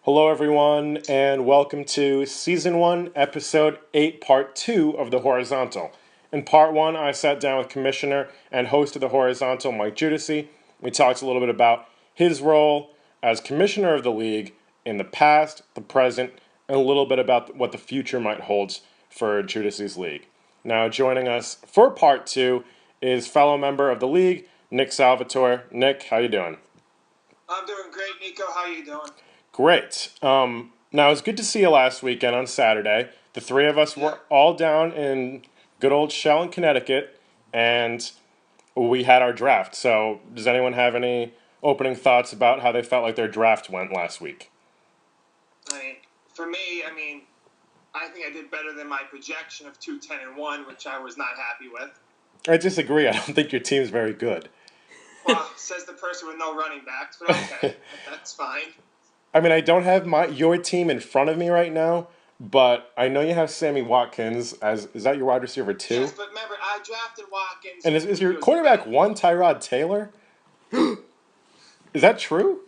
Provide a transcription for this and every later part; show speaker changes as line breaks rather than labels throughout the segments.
Hello, everyone, and welcome to Season 1, Episode 8, Part 2 of The Horizontal. In Part 1, I sat down with Commissioner and host of The Horizontal, Mike Judici. We talked a little bit about his role as Commissioner of the League in the past, the present, and a little bit about what the future might hold for Judici's League. Now, joining us for Part 2 is fellow member of the League, Nick Salvatore. Nick, how you doing?
I'm doing great, Niko. How you doing?
Great. Now, it was good to see you last weekend on Saturday. The three of us were all down in good old Shell, Connecticut, and we had our draft. So, does anyone have any opening thoughts about how they felt like their draft went last week?
For me, I think I did better than my projection of 2-10-1, which I was not happy with.
I disagree. I don't think your team's very good.
Well, says the person with no running backs, but okay, that's fine.
I mean, I don't have your team in front of me right now, but I know you have Sammy Watkins as is that your wide receiver too?
Yes, but remember, I drafted Watkins.
And is your quarterback one Tyrod Taylor? Is that true?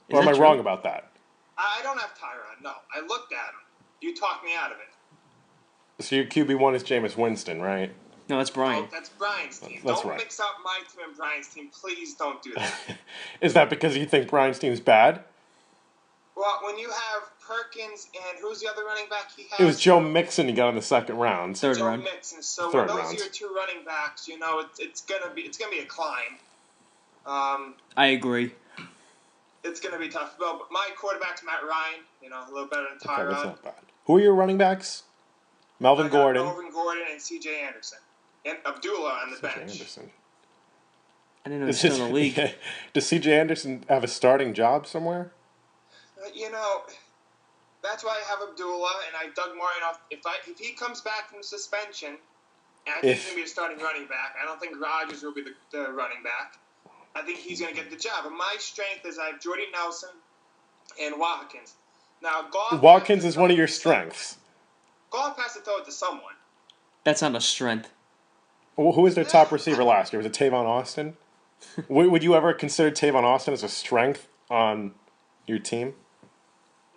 Or am I wrong about that?
I don't have Tyrod. No, I looked at him. You talked me out of it.
So your QB1 is Jameis Winston, right?
No, that's Brian.
Oh, that's Brian's team.
That's
don't
right.
Mix up my team and Brian's team. Please don't do that.
Is that because you think Brian's team's bad?
Well, when you have Perkins and who's the other running back he has?
It was Joe Mixon he got in the second round.
Third
Joe
round.
Mixon. So
Third
when those
round.
are your two running backs, it's gonna be a climb.
I agree.
It's gonna be tough. Well, but my quarterback's Matt Ryan. A little better than
Okay, that's
Tyrod.
not bad. Who are your running backs? Melvin Gordon.
Melvin Gordon and C.J. Anderson. And Abdullah on the
C.J.
bench.
Anderson.
I didn't know he was still in the league.
Does C.J. Anderson have a starting job somewhere?
That's why I have Abdullah and I dug Martin off. If he comes back from suspension, and I think he's going to be a starting running back. I don't think Rodgers will be the running back. I think he's going to get the job. And my strength is I have Jordy Nelson and Watkins. Now,
Watkins is one of your strengths.
Goff has to throw it to someone.
That's not a strength.
Well, who was their top receiver last year? Was it Tavon Austin? Would you ever consider Tavon Austin as a strength on your team?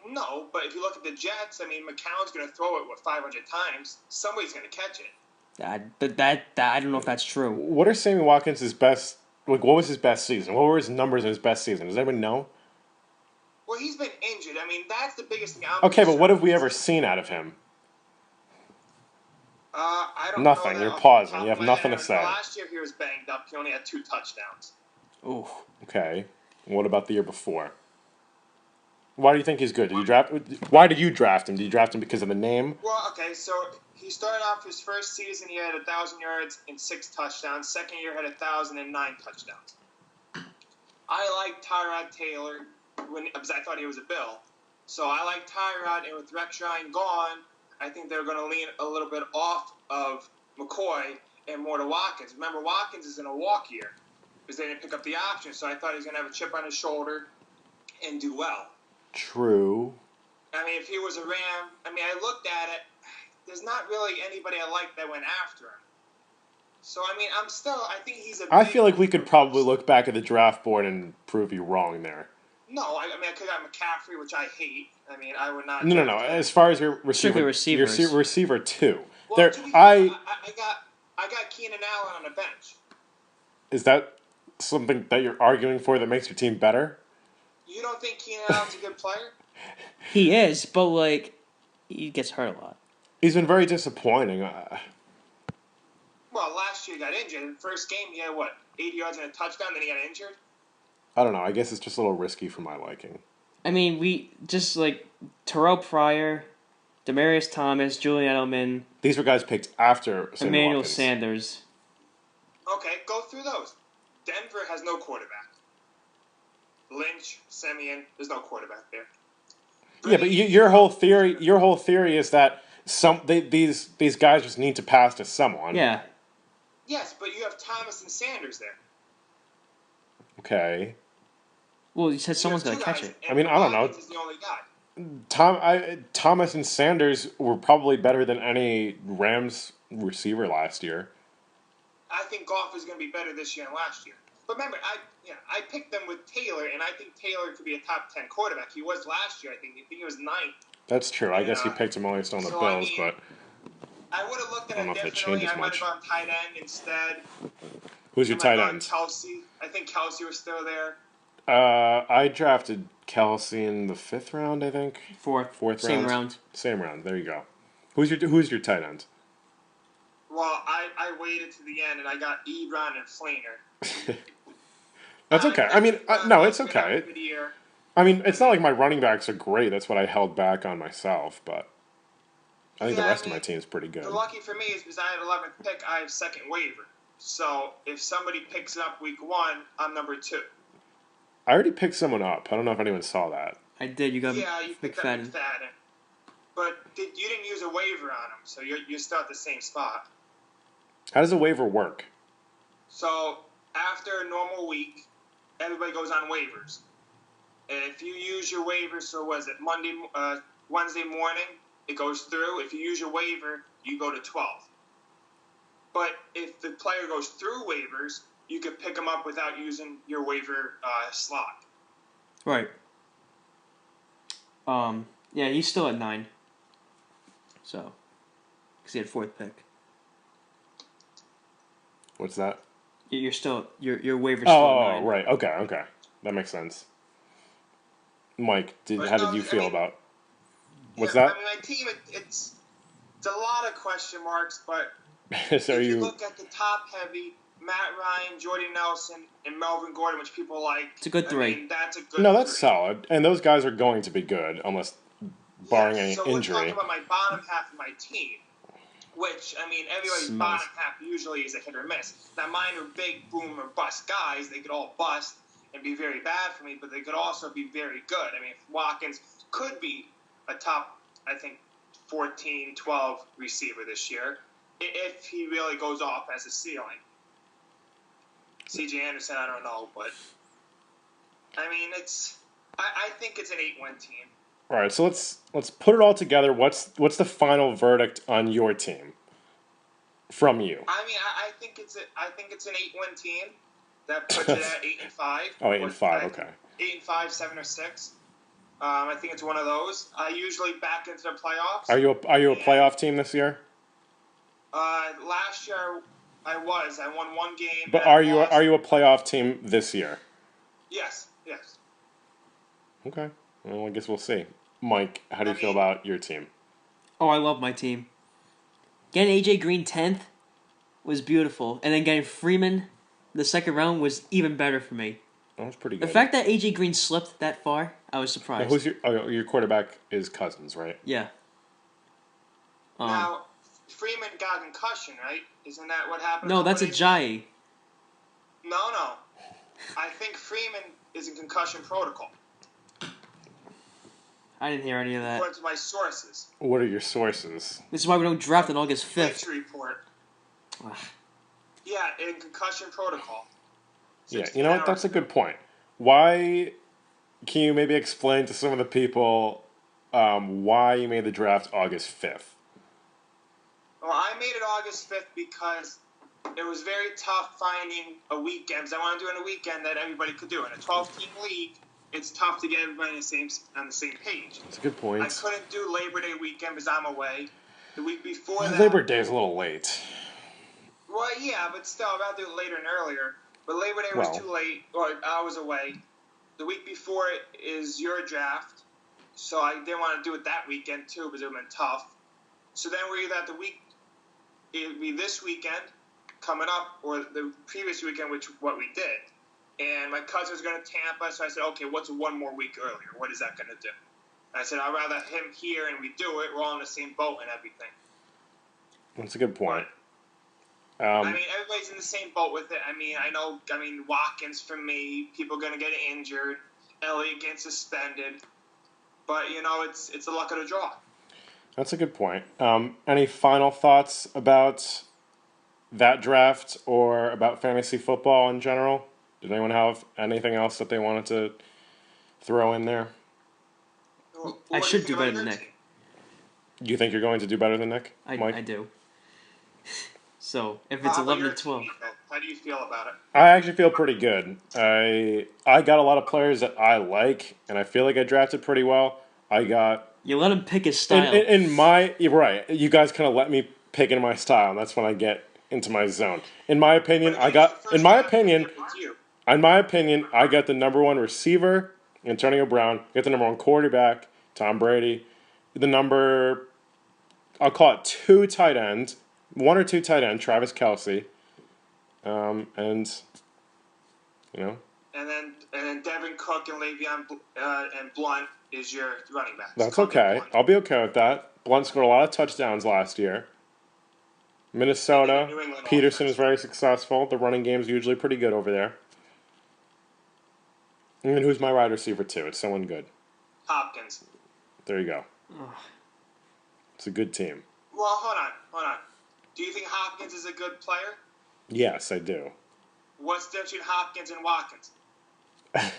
No, but if you look at the Jets, McCown's going to throw it, 500 times. Somebody's going to catch it.
But I don't know if that's true.
What are Sammy Watkins' best? What was his best season? What were his numbers in his best season? Does anyone know?
Well, he's been injured. That's the biggest thing.
Okay, but what have we ever seen out of him?
I don't
Nothing.
know.
You're pausing. You have nothing to say.
Last year he was banged up. He only had 2 touchdowns.
Ooh.
Okay. What about the year before? Why do you think he's good? Why did you draft him? Did you draft him because of the name?
Well, okay, so he started off his first season. He had 1,000 yards and 6 touchdowns. Second year had 1,009 touchdowns. I like Tyrod Taylor because I thought he was a Bill. So I like Tyrod, and with Rex Ryan gone, I think they're going to lean a little bit off of McCoy and more to Watkins. Remember, Watkins is in a walk year because they didn't pick up the option, so I thought he was going to have a chip on his shoulder and do well.
True.
If he was a Ram, I looked at it. There's not really anybody I like that went after him. So, I think he's a
I feel like we could probably look back at the draft board and prove you wrong there.
No, I could have McCaffrey, which I hate. I would not.
No. As far as your receiver,
receivers.
your receiver too.
Well, I got Keenan Allen on the bench.
Is that something that you're arguing for that makes your team better?
You don't think Keenan Allen's a good player?
He is, but he gets hurt a lot.
He's been very disappointing.
Well, last year he got injured. In the first game, he had 80 yards and a touchdown. Then he got injured.
I don't know. I guess it's just a little risky for my liking.
We just Terrell Pryor, Demaryius Thomas, Julian Edelman.
These were guys picked after
Emmanuel
Watkins.
Sanders.
Okay, go through those. Denver has no quarterback. Lynch, Simeon, there's no quarterback there.
Yeah, but your whole theory is that these guys just need to pass to someone.
Yeah.
Yes, but you have Thomas and Sanders there.
Okay.
Well, you said someone's going to catch it.
I don't know.
Is the only guy.
Thomas and Sanders were probably better than any Rams receiver last year.
I think Goff is going to be better this year than last year. But remember, I picked them with Taylor, and I think Taylor could be a top 10 quarterback. He was last year, I think. I think he was ninth.
That's true. I guess you picked him while he's still on the Bills, but
I would have looked at
I don't
it
know if that
differently.
changes
I might
much.
have gone tight end instead.
Who's your tight end?
Kelsey. I think Kelsey was still there.
I drafted Kelsey in the 5th round, I think.
Fourth
Same
round.
Same round. There you go. Who's your tight end?
Well, I waited to the end, and I got Ebron and Flainer.
That's okay. I mean, no, it's okay. I mean, it's not like my running backs are great. That's what I held back on myself, but I think the rest of my team is pretty good.
The lucky for me is because I had 11th pick, I have second waiver. So if somebody picks it up week 1, I'm number 2.
I already picked someone up. I don't know if anyone saw that.
I did. You got
you picked up
McFadden.
But you didn't use a waiver on him, so you're still at the same spot.
How does a waiver work?
So after a normal week, everybody goes on waivers. If you use your waiver, so was it Wednesday morning, it goes through. If you use your waiver, you go to 12. But if the player goes through waivers, you can pick them up without using your waiver slot.
Right. Yeah, he's still at 9. So, because he had 4th pick.
What's that?
You're still your waiver's still at 9.
Oh, right. Okay. That makes sense. Mike, how did you feel about? What's that?
I mean, my team, it's a lot of question marks, but
so
if you look at the top heavy, Matt Ryan, Jordy Nelson, and Melvin Gordon, which people like.
It's a good 3.
I mean, that's a good.
No, that's
3.
solid, and those guys are going to be good, unless barring any
so
injury.
So we're talking about my bottom half of my team, which, I mean, everybody's bottom half usually is a hit or miss. Now, mine are big, boom, or bust guys. They could all bust and be very bad for me, but they could also be very good. I mean, Watkins could be a top, I think, 14, 12 receiver this year, if he really goes off as a ceiling. C.J. Anderson, I don't know, but, I mean, I think it's an 8-win team.
All right, so let's put it all together. What's the final verdict on your team from you?
I mean, I think it's an 8-win team that puts it at 8-5.
Oh, 8-5, okay.
8-5, 7 or 6. I think it's one of those. I usually back into the playoffs.
Are you a playoff team this year?
Last year I was. I won one game.
But are you a playoff team this year?
Yes.
Okay. Well, I guess we'll see. Mike, how do you feel about your team?
Oh, I love my team. Getting AJ Green 10th was beautiful, and then getting Freeman the 2nd round was even better for me.
That was pretty good.
The fact that AJ Green slipped that far, I was surprised.
Now, your quarterback is Cousins, right?
Yeah.
Now, Freeman got a concussion, right? Isn't that what happened?
No, that's Ajayi.
No. I think Freeman is in concussion protocol.
I didn't hear any of that.
According to my sources.
What are your sources?
This is why we don't draft on August 5th.
Injury report. Yeah, in concussion protocol.
Yeah, you know what? That's a good point. Why? Can you maybe explain to some of the people why you made the draft August 5th?
Well, I made it August 5th because it was very tough finding a weekend. Because I want to do it on a weekend that everybody could do. In a 12-team league, it's tough to get everybody on the same page.
That's a good point.
I couldn't do Labor Day weekend because I'm away. The week before that...
Labor Day is a little late.
Well, yeah, but still, I'd rather do it later and earlier. But Labor Day was too late, or I was away. The week before it is your draft, so I didn't want to do it that weekend, too, because it would have been tough. So then we're either at it would be this weekend coming up, or the previous weekend, which what we did. And my cousin was going to Tampa, so I said, okay, what's one more week earlier? What is that going to do? And I said, I'd rather him here and we do it. We're all in the same boat and everything.
That's a good point.
I mean, everybody's in the same boat with it. I mean, Watkins for me, people going to get injured, Elliott getting suspended. But, it's the luck of the draw.
That's a good point. Any final thoughts about that draft or about fantasy football in general? Did anyone have anything else that they wanted to throw in there?
I should do better than Nick.
You think you're going to do better than Nick, Mike?
I do. So, if it's 11 to 12.
How do you feel about it?
I actually feel pretty good. I got a lot of players that I like, and I feel like I drafted pretty well. I got
You let him pick his style.
in my you're right. You guys kind of let me pick in my style, and that's when I get into my zone. In my opinion,
But again, it's the first draft pick, it's you.
in my opinion, I got the number one receiver, Antonio Brown. Got the number one quarterback, Tom Brady. The number, I'll call it two tight ends, one or two tight end, Travis Kelce. And you know,
And then Devin Cook and Le'Veon and Blunt is your running backs.
that's
Cook and
okay.
Blunt.
I'll be okay with that. Blunt scored a lot of touchdowns last year. Minnesota,
New England
Peterson
offense.
is very successful. The running game is usually pretty good over there. And who's my wide receiver too? It's someone good.
Hopkins.
There you go.
Ugh.
It's a good team.
Well, hold on. Do you think Hopkins is a good player?
Yes, I do.
What's the difference between Hopkins and Watkins?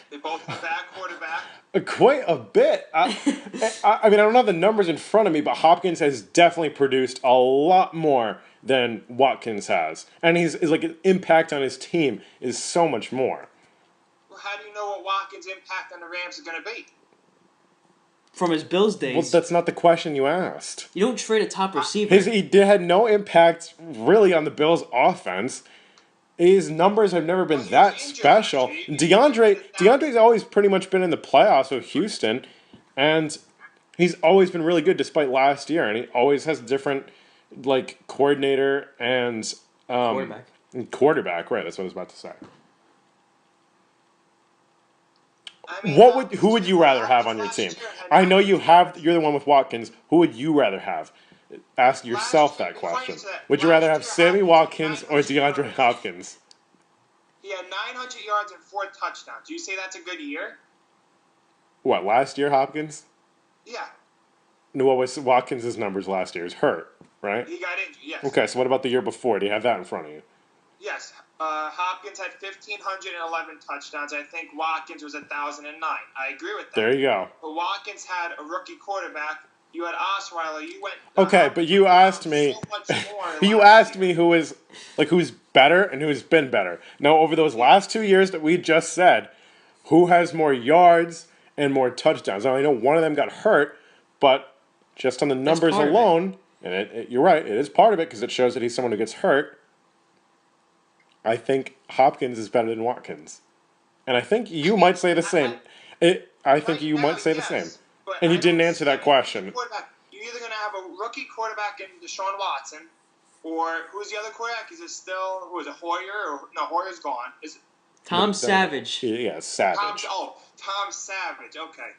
They both back quarterback.
Quite a bit. I mean, I don't have the numbers in front of me, but Hopkins has definitely produced a lot more than Watkins has, and his like impact on his team is so much more.
Well, how do you know what Watkins' impact on the Rams is going to be?
From his Bills days.
Well, that's not the question you asked.
You don't trade a top receiver.
He had no impact really on the Bills' offense. His numbers have never been that special. DeAndre's always pretty much been in the playoffs with Houston, and he's always been really good despite last year. And he always has a different like coordinator and quarterback. Right, that's what I was about to say.
I mean,
Who would you rather have on your team? I know you're the one with Watkins. Who would you rather have? Ask yourself that question. Would you rather have Sammy Watkins or DeAndre Hopkins?
He had 900 yards and 4 touchdowns. Do you say that's a good year?
What, last year, Hopkins?
Yeah.
No, what was Watkins' numbers last year? He was hurt, right?
He got injured, yes.
Okay, so what about the year before? Do you have that in front of you?
Yes. Hopkins had 1,511 touchdowns. I think Watkins was 1,009. I agree with that.
There you go.
But Watkins had a rookie quarterback. You had Osweiler. You went.
Okay, but you asked me.
So much more
You asked me who's better and who's been better. Now, over those last 2 years that we just said, who has more yards and more touchdowns? Now, I know one of them got hurt, but just on the numbers alone, and you're right, it is part of it because it shows that he's someone who gets hurt. I think Hopkins is better than Watkins, and I think you might say the same. I think you might say the same. And you didn't answer that question.
You're either going to have a rookie quarterback in Deshaun Watson, or who's the other quarterback? Is it still, who is it, Hoyer? No, Hoyer's gone. Is it
Tom Savage.
Yeah, Savage.
Tom Savage. Okay.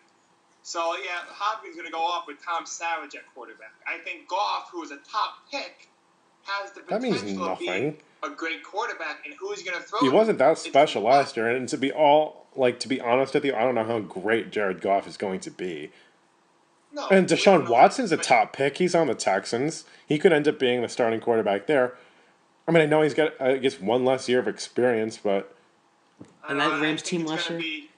So, yeah, Hopkins going to go off with Tom Savage at quarterback. I think Goff, who is a top pick, has the potential of being a great quarterback, and who's going to throw
He
him?
wasn't that special last year, and to be honest with you, I don't know how great Jared Goff is going to be.
No,
And Deshaun Watson's a top pick. He's on the Texans. He could end up being the starting quarterback there. I mean, I know he's got, I guess, one less year of experience, but...
And that Rams team last year?
Be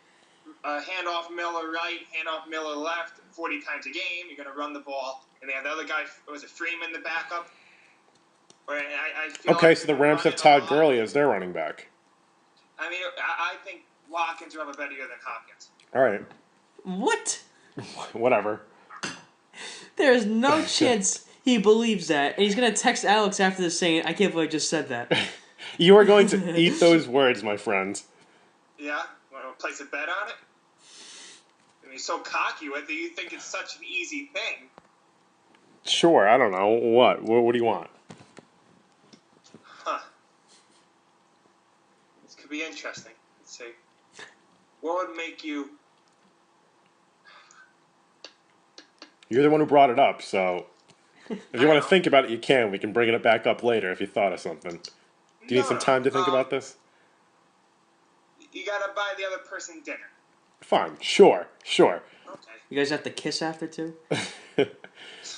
handoff Miller right, handoff Miller left, 40 times a game. You're going to run the ball. And they have the other guy, was it Freeman, the backup?
Okay, so the Rams have Todd Gurley as their running back.
I mean, I think Watkins will have a better year than Hopkins.
All right.
What?
Whatever.
There is no chance he believes that. And he's going to text Alex after this saying, I can't believe I just said that.
You are going to eat those words, my friend.
Yeah? Want to place a bet on it? I mean, you're so cocky with it. You think it's such an easy thing.
Sure, I don't know. What do you want?
Huh. This could be interesting. Let's see. What would make you...
You're the one who brought it up, so if you want to think about it, you can. We can bring it back up later if you thought of something. Do you need some time to think about this?
You gotta buy the other person dinner.
Fine, sure.
Okay.
You guys have to kiss after too?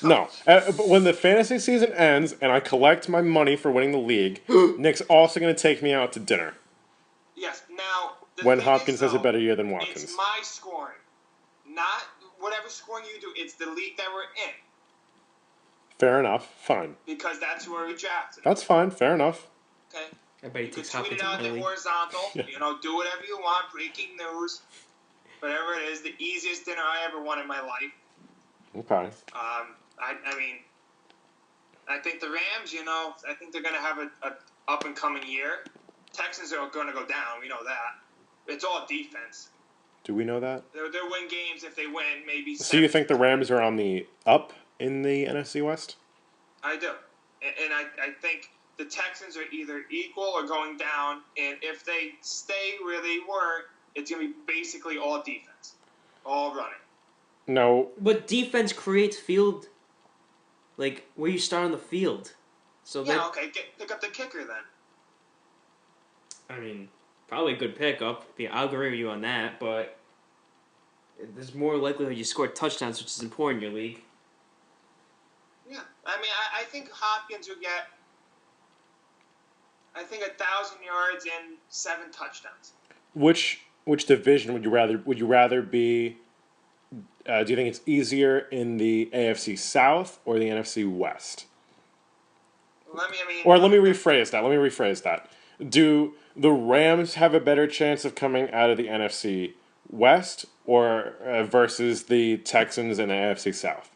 No. But when the fantasy season ends and I collect my money for winning the league, Nick's also going to take me out to dinner.
Yes. Now,
when Hopkins has a better year than Watkins.
It's my scoring, not whatever scoring you do. It's the league that we're in.
Fair enough. Fine.
Because that's where we drafted.
That's fine. Fair enough.
Okay.
I bet he
You could
takes
tweet
Hopkins
it out
in my
the
league.
horizontal. Do whatever you want. Breaking news. Whatever it is, the easiest dinner I ever won in my life.
Okay.
I mean, I think the Rams, I think they're going to have a up and coming year. Texans are going to go down. We know that. It's all defense.
Do we know that?
They'll win games if they win, maybe.
So you think the Rams are on the up in the NFC West?
I do. And I think the Texans are either equal or going down. And if they stay where they were, it's going to be basically all defense. All running.
No.
But defense creates field, like, where you start on the field. So
yeah, okay. Pick up the kicker then.
I mean, probably a good pickup. I'll agree with you on that, but there's more likelihood you score touchdowns, which is important in your league.
Yeah. I mean, I think Hopkins would get, 1,000 yards and 7 touchdowns.
Which division would you rather be? Do you think it's easier in the AFC South or the NFC West?
Let me
rephrase that. Do the Rams have a better chance of coming out of the NFC West or versus the Texans in the AFC South?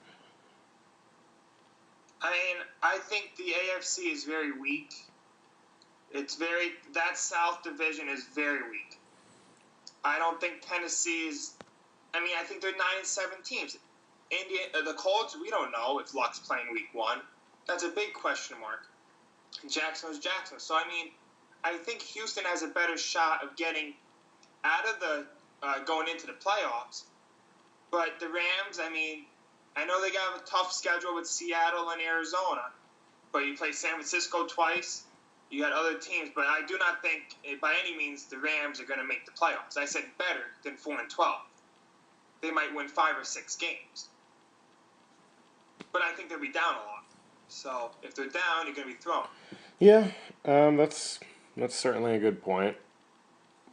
I mean, I think the AFC is very weak. That South division is very weak. I don't think Tennessee is. I mean, I think they're 9-7 teams. The Colts, we don't know if Luck's playing week 1. That's a big question mark. Jackson was Jackson. So, I mean, I think Houston has a better shot of getting out of the going into the playoffs. But the Rams, I mean, I know they got a tough schedule with Seattle and Arizona, but you play San Francisco twice. You got other teams, but I do not think by any means the Rams are going to make the playoffs. I said better than 4-12. They might win 5 or 6 games, but I think they'll be down a lot. So if they're down, you're going to be thrown.
Yeah, that's certainly a good point.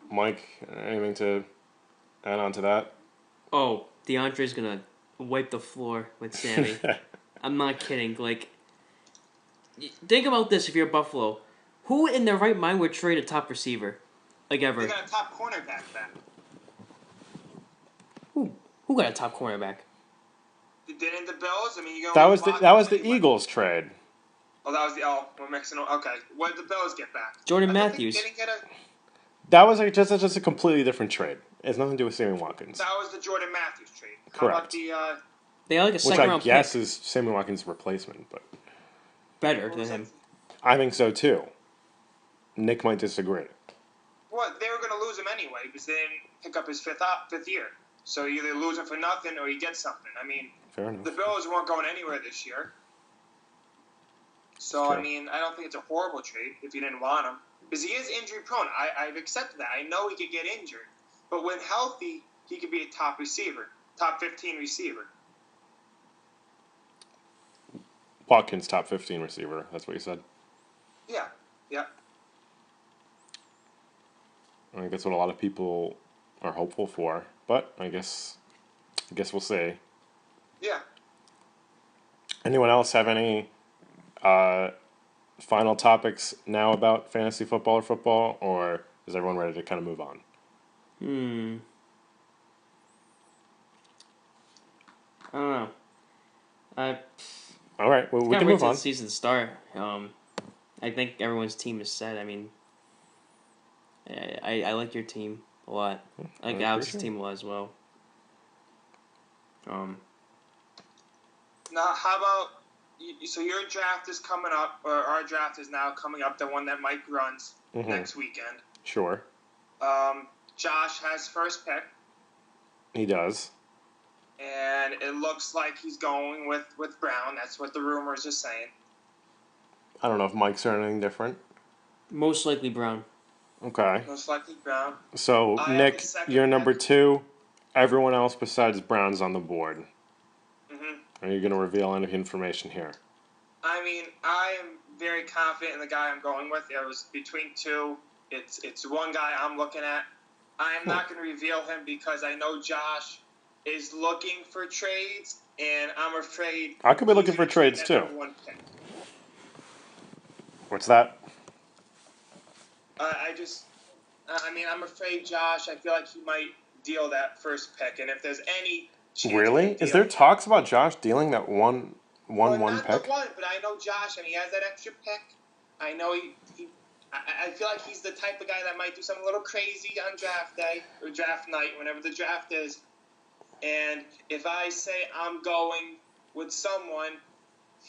Mike, anything to add on to that?
Oh, DeAndre's gonna wipe the floor with Sammy. I'm not kidding. Like, think about this: if you're Buffalo, who in their right mind would trade a top receiver, like ever?
They got a top cornerback back.
Who got a top cornerback?
Didn't the Bills? I mean, you
that was the Eagles trade.
Oh, that was we're mixing. Okay, what did the Bills get back?
Jordan Matthews.
They didn't get a.
That was just a completely different trade. It has nothing to do with Sammy Watkins.
That was the Jordan Matthews trade.
Correct.
How about the?
They got like a second round pick.
Which I guess is Sammy Watkins' replacement, but
better than him.
I think so too. Nick might disagree.
Well, they were going to lose him anyway because they didn't pick up his fifth year. So you either lose him for nothing or you get something. I mean,
fair enough.
The Bills weren't going anywhere this year. So, I mean, I don't think it's a horrible trade if you didn't want him. Because he is injury prone. I've accepted that. I know he could get injured. But when healthy, he could be a top receiver. Top 15 receiver.
Watkins, top 15 receiver. That's what you said?
Yeah. Yeah.
I think that's what a lot of people are hopeful for. But I guess we'll see.
Yeah.
Anyone else have any final topics now about fantasy football or football, or is everyone ready to kind of move on?
I don't know.
All right, well, we can
wait
move
till
on.
the season start. I think everyone's team is set. I mean, I like your team a lot. I like Alex's team a lot as well.
Now, how about so your draft is coming up, or our draft is now coming up, the one that Mike runs next weekend.
Sure.
Josh has first pick.
He does.
And it looks like he's going with Brown. That's what the rumors are saying.
I don't know if Mike's heard anything different.
Most likely Brown.
Okay.
Most likely Brown.
So, Nick, you're number 2. Everyone else besides Brown's on the board. Are you going to reveal any information here?
I mean, I am very confident in the guy I'm going with. It was between 2. It's one guy I'm looking at. I am not going to reveal him because I know Josh is looking for trades, and I'm afraid
I could be looking for trades too. What's that?
I'm afraid Josh. I feel like he might deal that first pick, and if there's any chance
Really?
of him
Is there
dealing it,
talks about Josh dealing that one
not
pick?
the one, but I know Josh, and he has that extra pick. I know I feel like he's the type of guy that might do something a little crazy on draft day or draft night, whenever the draft is. And if I say I'm going with someone,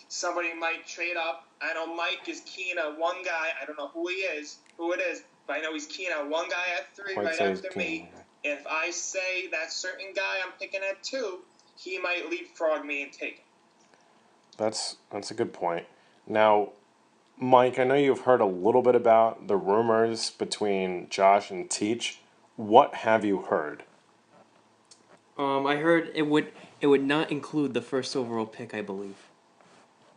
somebody might trade up. I know Mike is keen on one guy. I don't know who it is, but I know he's keen on one guy at 3
Mike
right
says
after
keen.
me. And if I say that certain guy I'm picking at 2, he might leapfrog me and take him.
That's a good point. Now, Mike, I know you've heard a little bit about the rumors between Josh and Teach. What have you heard?
I heard it would not include the first overall pick, I believe.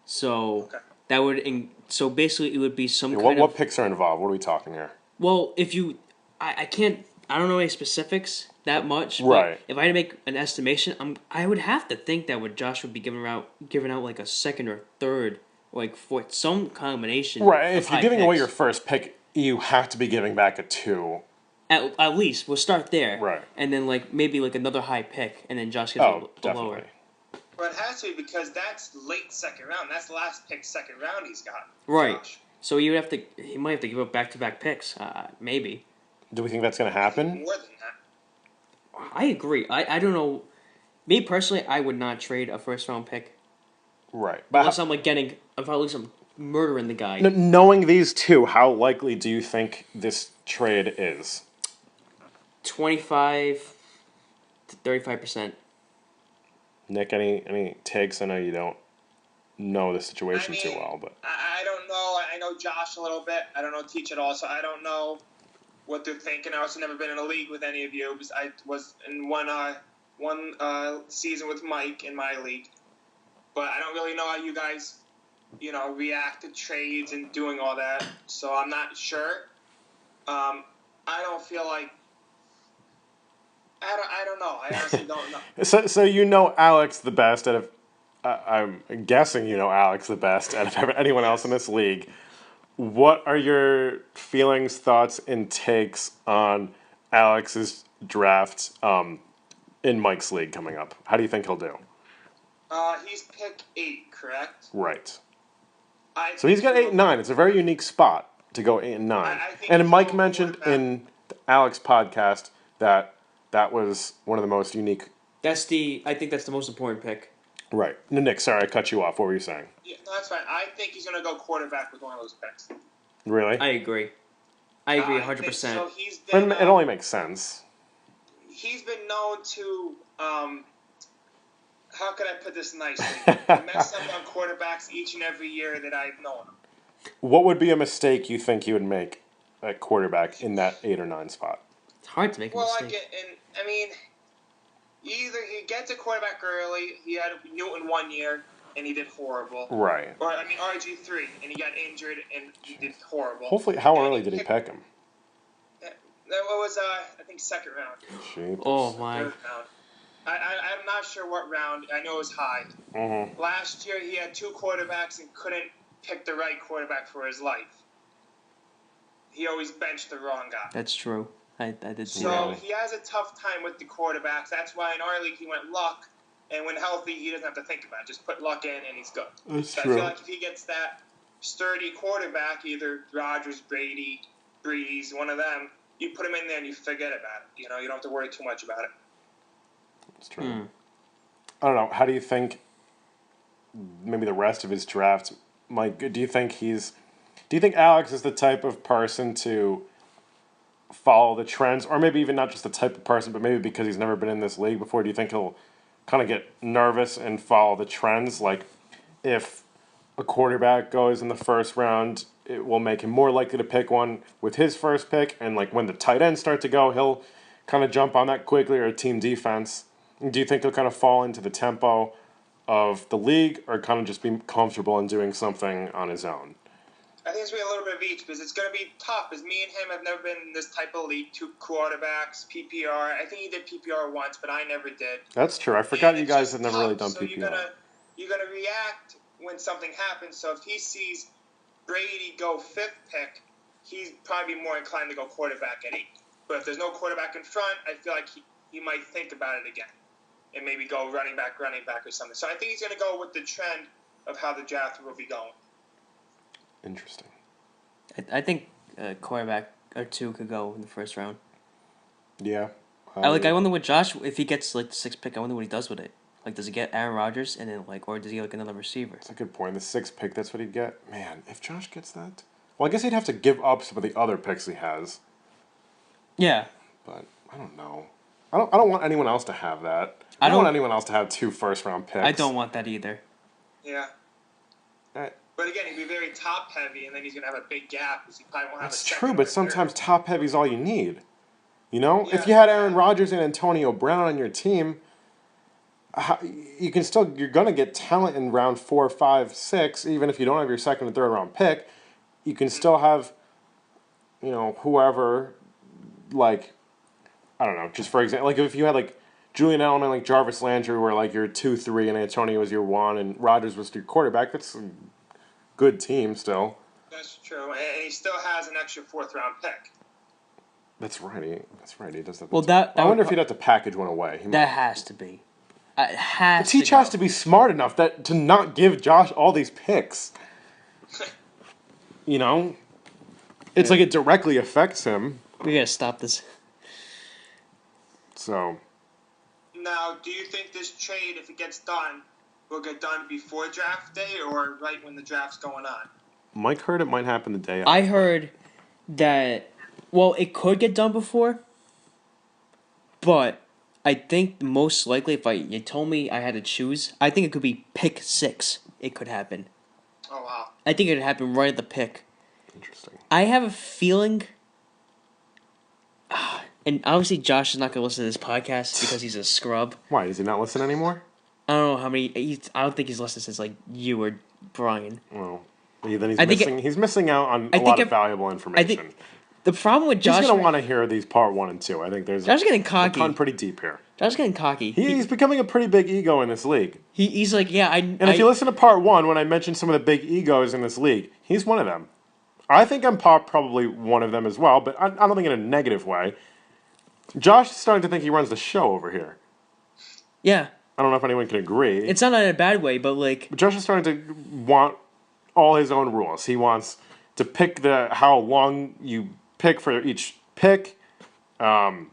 So
Okay.
that would so basically it would be some
Yeah,
kind
what
of
picks are involved? What are we talking here?
well, if you I can't I don't know any specifics that much,
Right.
but if I had to make an estimation, I would have to think that Josh would be giving out like a second or third, or like fourth, some combination.
Right.
Of
If you're
high
giving away
picks.
your first pick, you have to be giving back a 2.
At least we'll start there,
Right.
And then maybe another high pick, and then Josh gets a lower.
Definitely.
Well, it has to be because that's late second round. That's the last pick second round he's got.
Right.
Josh.
So he might have to give up back-to-back picks, maybe.
Do we think that's going to happen?
More than that.
I agree. I don't know. Me personally, I would not trade a first-round pick
Right.
unless I'm if at least I'm murdering the guy.
Knowing these two, how likely do you think this trade is?
25 to 35%.
Nick, any takes? I know you don't know the situation too well, but
I don't know. I know Josh a little bit. I don't know Teach at all, so I don't know what they're thinking. I also never been in a league with any of you. Because I was in one season with Mike in my league, but I don't really know how you guys, react to trades and doing all that. So I'm not sure. I don't feel like. I don't know. I honestly don't know.
So you know Alex the best out of. I'm guessing you know Alex the best out of anyone else in this league. What are your feelings, thoughts, and takes on Alex's draft in Mike's league coming up? How do you think he'll do?
He's pick 8, correct?
Right. So
think
he's got 8 and 9. It's a very unique spot to go 8 and 9.
I think
And
he's
Mike
going
mentioned
quarterback.
in the Alex podcast that was one of the most unique.
I think that's the most important pick.
Right. No, Nick, sorry, I cut you off. What were you saying?
Yeah, no, that's fine. I think he's going to go quarterback with one of those picks.
Really?
I agree. I agree 100%.
I think so. He's been,
It only makes sense.
he's been known to, how can I put this nicely? Mess up on quarterbacks each and every year that I've known him.
What would be a mistake you think he would make at quarterback in that 8 or 9 spot?
It's hard to make a mistake.
Either he gets a quarterback early, he had Newton 1 year, and he did horrible.
Right.
Or, RG3, and he got injured, and he did horrible.
Hopefully, how early did he pick him?
That was, I think, second round.
Jeepers.
Oh, my.
Third round. I'm not sure what round. I know it was high.
Mm-hmm.
Last year, he had 2 quarterbacks and couldn't pick the right quarterback for his life. He always benched the wrong guy.
That's true. I did see
So
that.
he has a tough time with the quarterbacks. That's why in our league he went Luck, and when healthy, he doesn't have to think about it. Just put Luck in, and he's good.
That's
so
true.
I feel like if he gets that sturdy quarterback, either Rodgers, Brady, Breeze, one of them, you put him in there and you forget about it. You don't have to worry too much about it.
That's true. I don't know. How do you think maybe the rest of his draft, Mike, do you think Alex is the type of person to follow the trends, or maybe even not just the type of person, but maybe because he's never been in this league before, do you think he'll kind of get nervous and follow the trends? Like, if a quarterback goes in the first round, it will make him more likely to pick one with his first pick, and like when the tight ends start to go, he'll kind of jump on that quickly, or a team defense. Do you think he'll kind of fall into the tempo of the league, or kind of just be comfortable in doing something on his own?
I think it's going to be a little bit of each, because it's going to be tough, because me and him have never been in this type of league. 2 quarterbacks, PPR. I think he did PPR once, but I never did.
That's true. I forgot
And
you
it's
guys
just
had never
tough,
really done
so
PPR.
You're gonna react when something happens. So if he sees Brady go 5th pick, he'd probably be more inclined to go quarterback at 8. But if there's no quarterback in front, I feel like he might think about it again and maybe go running back or something. So I think he's going to go with the trend of how the draft will be going.
Interesting.
I think a quarterback or two could go in the first round.
Yeah.
I wonder what Josh, if he gets like the 6th pick, I wonder what he does with it. Like, does he get Aaron Rodgers and then or does he get another receiver?
That's a good point. The 6th pick, that's what he'd get. Man, if Josh gets that, well, I guess he'd have to give up some of the other picks he has.
Yeah.
But I don't know. I don't want anyone else to have that. I don't want anyone else to have 2 first-round picks.
I don't want that either.
Yeah. But again, he'd be very top-heavy, and then he's going to have a big gap because he probably won't have a second.
That's true, but sometimes top-heavy is all you need. You know?
Yeah.
If you had Aaron Rodgers and Antonio Brown on your team, you're going to get talent in round 4, 5, 6, even if you don't have your second and third round pick. You can still have, whoever, like, I don't know, just for example, like if you had like Julian Edelman, like Jarvis Landry, where like your 2, 3, and Antonio was your 1, and Rodgers was your quarterback, that's a good team still.
That's true, and he still has an extra 4th round pick.
That's right. He does that.
Well,
I wonder if he'd have to package one away.
That has to be. It has
the teach has to be smart enough to not give Josh all these picks. It's like it directly affects him.
We gotta stop this.
So.
Now, do you think this trade, if it gets done, will get done before draft day or right when the draft's going on?
Mike heard it might happen the day after.
I heard that, well, it could get done before, but I think most likely if you told me I had to choose, I think it could be pick 6. It could happen.
Oh, wow.
I think it would happen right at the pick.
Interesting.
I have a feeling, and obviously Josh is not going to listen to this podcast because he's a scrub.
Why, does he not listen anymore?
I don't know how many, I don't think he's listened since like you or Brian.
Well, then he's missing out on a lot of valuable information.
I think the problem with Josh...
He's going to want to hear these part 1 and 2. I think there's
Josh getting cocky.
We're pretty deep here.
Josh getting cocky.
He's becoming a pretty big ego in this league.
He's like, yeah,
And if you listen to part 1, when I mentioned some of the big egos in this league, he's one of them. I think I'm probably one of them as well, but I don't think in a negative way. Josh is starting to think he runs the show over here.
Yeah.
I don't know if anyone can agree.
It's not in a bad way, but like...
But Josh is starting to want all his own rules. He wants to pick how long you pick for each pick, when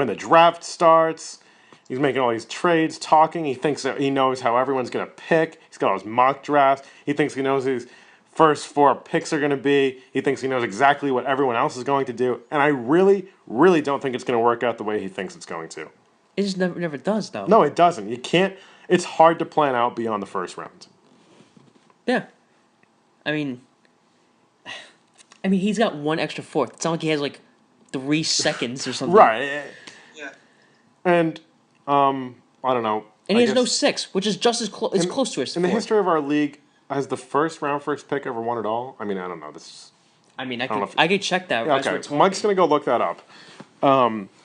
the draft starts. He's making all these trades, talking. He thinks that he knows how everyone's going to pick. He's got all his mock drafts. He thinks he knows his first 4 picks are going to be. He thinks he knows exactly what everyone else is going to do. And I really, really don't think it's going to work out the way he thinks it's going to.
It just never does, though.
No, it doesn't. You can't. It's hard to plan out beyond the first round.
Yeah. I mean, he's got 1 extra 4th. It's not like he has like 3 seconds or something.
Right.
Yeah.
And, I don't know.
And he has no 6, which is just as close to his 4.
In the history of our league, has the first pick ever won at all? I mean, I don't know.
I could check that.
Yeah, okay, Mike's going to go look that up.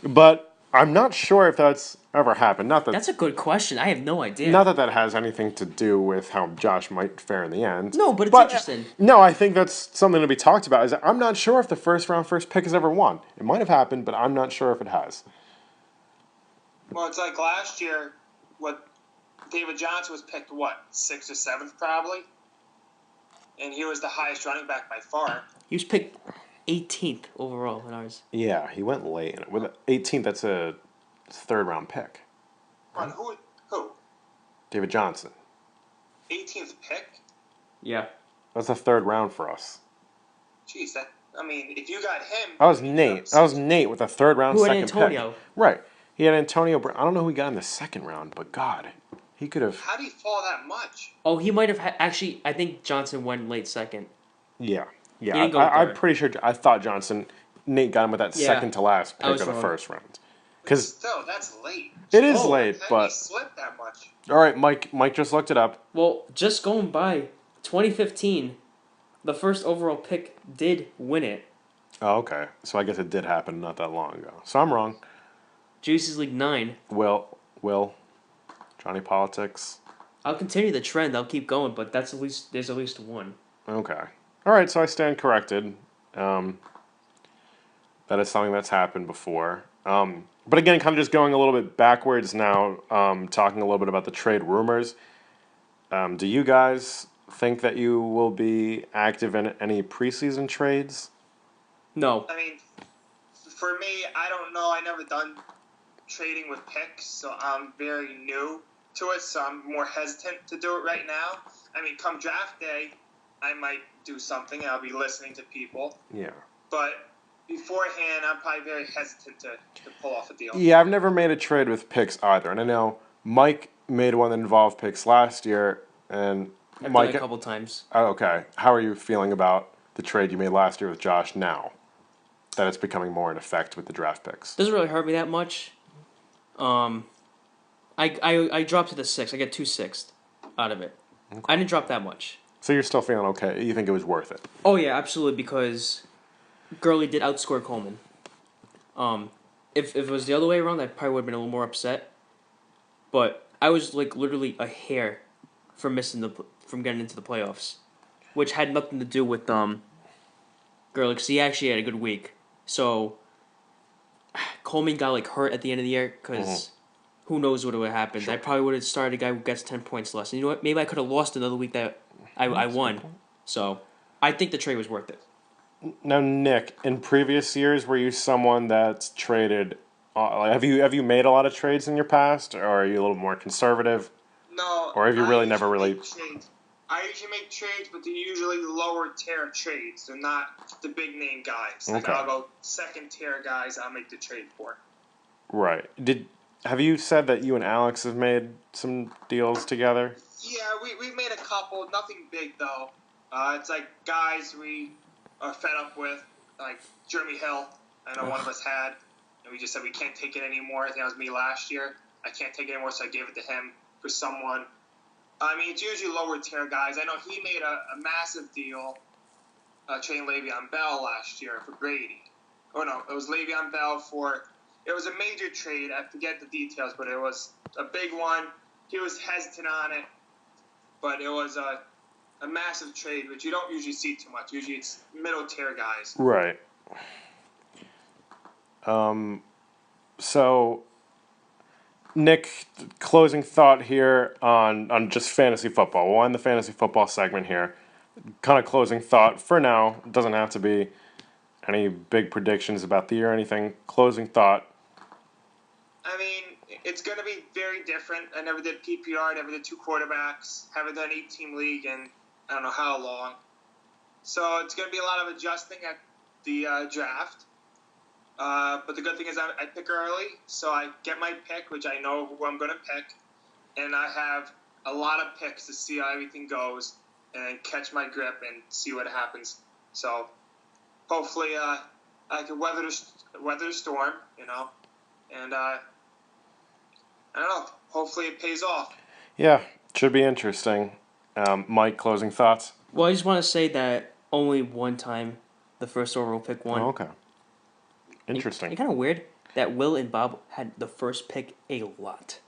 But I'm not sure if that's ever happened.
That's a good question. I have no idea.
Not that has anything to do with how Josh might fare in the end.
No, but it's interesting.
No, I think that's something to be talked about. Is that I'm not sure if the first pick has ever won. It might have happened, but I'm not sure if it has.
Well, it's like last year, David Johnson was picked, 6th or 7th probably? And he was the highest running back by far.
He was picked 18th overall in ours.
Yeah, he went late. With 18th, that's a 3rd round pick.
Right? Who?
David Johnson.
18th pick?
Yeah.
That's a 3rd round for us.
Jeez, if you got him...
That was Nate. That was Nate with a 3rd round,
who
second
had Antonio.
pick. Right. He had Antonio Brown. I don't know who he got in the 2nd round, but God, he could have...
How did he fall that much?
Oh, he might have... Actually, I think Johnson went late 2nd.
Yeah.
He
Yeah,
didn't go
I'm pretty sure. I thought Nate got him with that second to last pick of the
wrong.
first round.
Because still, that's late.
It is late, but
he slipped that much.
All right, Mike just looked it up.
Well, just going by 2015, the first overall pick did win it.
Oh, okay. So I guess it did happen not that long ago. So I'm wrong.
Juicy's League 9.
Will, Johnny Politics.
I'll continue the trend. I'll keep going, but there's at least one.
Okay. All right, so I stand corrected. Um, that is something that's happened before. But again, kind of just going a little bit backwards now, talking a little bit about the trade rumors. Do you guys think that you will be active in any preseason trades?
No.
I mean, for me, I don't know. I never done trading with picks, so I'm very new to it, so I'm more hesitant to do it right now. I mean, come draft day, I might do something. I'll be listening to people.
Yeah.
But beforehand, I'm probably very hesitant to pull off a deal.
Yeah, I've never made a trade with picks either, and I know Mike made one that involved picks last year, and
I've
Mike.
done it a couple times.
Oh, okay. How are you feeling about the trade you made last year with Josh now? That it's becoming more in effect with the draft picks.
Doesn't really hurt me that much. I dropped to the 6. I get 2 sixths out of it.
Okay.
I didn't drop that much.
So you're still feeling okay? You think it was worth it?
Oh yeah, absolutely, because Gurley did outscore Coleman. If it was the other way around, I probably would have been a little more upset. But I was like literally a hair from getting into the playoffs, which had nothing to do with Gurley, because he actually had a good week. So Coleman got like hurt at the end of the year because who knows what would have happened.
Sure.
I probably would have started a guy who gets 10 points less. And you know what? Maybe I could have lost another week that I won. So I think the trade was worth it.
Now, Nick, in previous years, were you someone that's traded? Have you made a lot of trades in your past, or are you a little more conservative?
No.
Or have you really never really?
I usually make trades, but they're usually lower tier trades. They're not the big name guys. Like
Okay.
I'll go second tier guys. I'll make the trade for.
Right. Have you said that you and Alex have made some deals together?
Yeah, we've made a couple. Nothing big though. It's like guys we are fed up with, like Jeremy Hill. I know one of us had, and we just said we can't take it anymore. I think that was me last year. I can't take it anymore, so I gave it to him for someone. I mean, it's usually lower tier guys. I know he made a massive deal, trading Le'Veon Bell last year for Brady. Oh no, it was Le'Veon Bell for. It was a major trade. I forget the details, but it was a big one. He was hesitant on it, but it was a massive trade, which you don't usually see too much. Usually it's middle tier guys.
Right. So, Nick, closing thought here on just fantasy football. We'll end the fantasy football segment here. Kind of closing thought for now. It doesn't have to be any big predictions about the year or anything. Closing thought.
I mean, it's going to be very different. I never did PPR, never did 2 quarterbacks, haven't done 8-team league in I don't know how long. So it's going to be a lot of adjusting at the draft. But the good thing is I pick early, so I get my pick, which I know who I'm going to pick, and I have a lot of picks to see how everything goes and then catch my grip and see what happens. So hopefully I can weather the storm, you know, and I don't know. Hopefully it pays off.
Yeah, should be interesting. Mike, closing thoughts?
Well, I just want to say that only one time the first overall pick won.
Oh, okay. Interesting.
It's kind of weird that Will and Bob had the first pick a lot.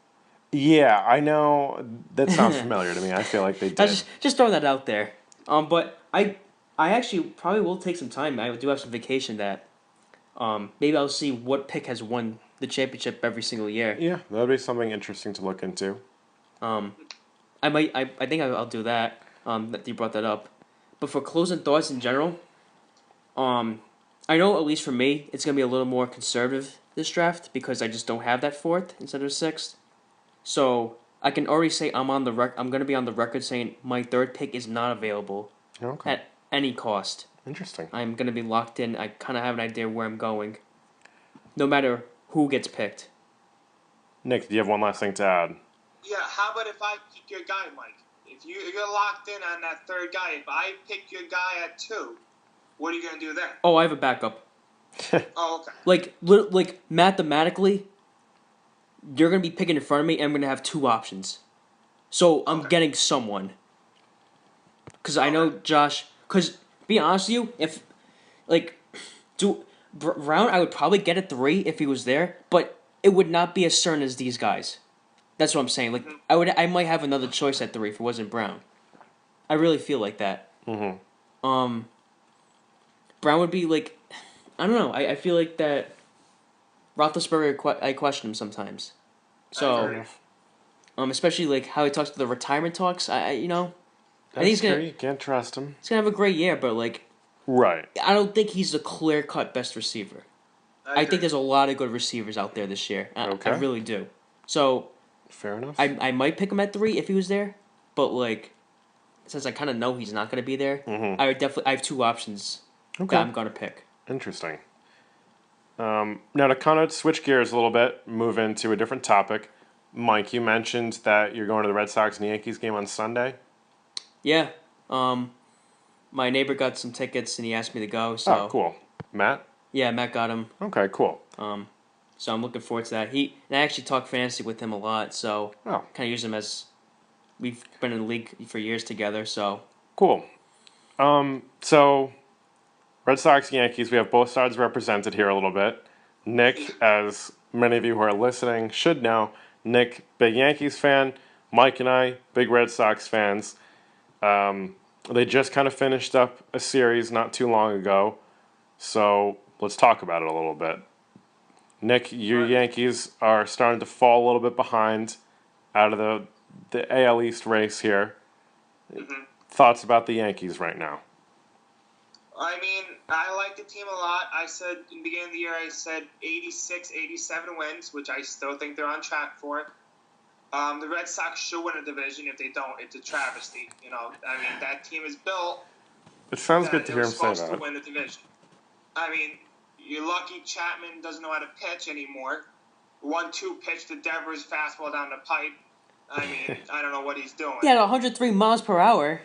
Yeah, I know. That sounds familiar to me. I feel like they did.
I just throwing that out there. But I actually probably will take some time. I do have some vacation that maybe I'll see what pick has won the championship every single year.
Yeah, that'd be something interesting to look into.
I think I'll do that. That you brought that up. But for closing thoughts in general, I know at least for me it's gonna be a little more conservative this draft because I just don't have that 4th instead of 6th. So I can already say I'm gonna be on the record saying my 3rd pick is not available at any cost.
Interesting.
I'm gonna be locked in. I kind of have an idea where I'm going, no matter who gets picked.
Nick, do you have one last thing to add?
Yeah, how about if I pick your guy, Mike? If you're locked in on that 3rd guy, if I pick your guy at 2, what are you going to do then?
Oh, I have a backup.
Oh, okay.
Like mathematically, you're gonna be picking in front of me, and I'm gonna have 2 options. So I'm getting someone. Cause I know Josh. Cause be honest with you, if Brown, I would probably get at 3 if he was there, but it would not be as certain as these guys. That's what I'm saying. Like I might have another choice at 3 if it wasn't Brown. I really feel like that.
Mm-hmm.
Brown would be like, I don't know. I feel like that Roethlisberger, I question him sometimes. So, especially like how he talks to the retirement talks. I think
That's true. You can't trust him.
he's gonna have a great year, but like,
right.
I don't think he's the clear cut best receiver. I think there's a lot of good receivers out there this year. I really do. So,
fair enough.
I might pick him at 3 if he was there, but like, since I kind of know he's not gonna be there, I have 2 options that I'm gonna pick.
Interesting. Now to kind of switch gears a little bit, move into a different topic. Mike, you mentioned that you're going to the Red Sox and Yankees game on Sunday.
Yeah. My neighbor got some tickets and he asked me to go. So.
Oh, cool. Matt?
Yeah, Matt got him.
Okay, cool.
So I'm looking forward to that. And I actually talk fantasy with him a lot, so kind of use him as we've been in the league for years together. So
cool. So Red Sox, Yankees. We have both sides represented here a little bit. Nick, as many of you who are listening should know, Nick, big Yankees fan. Mike and I, big Red Sox fans. They just kind of finished up a series not too long ago, so let's talk about it a little bit. Nick, your Yankees are starting to fall a little bit behind out of the AL East race here. Mm-hmm. Thoughts about the Yankees right now?
I mean, I like the team a lot. I said in the beginning of the year, 86, 87 wins, which I still think they're on track for. The Red Sox should win a division. If they don't, it's a travesty. I mean, that team is built.
It sounds good to hear him say that.
Supposed to win the division. I mean, you're lucky Chapman doesn't know how to pitch anymore. 1-2 pitch to Devers, fastball down the pipe. I mean, I don't know what he's doing.
Yeah, 103 miles per hour.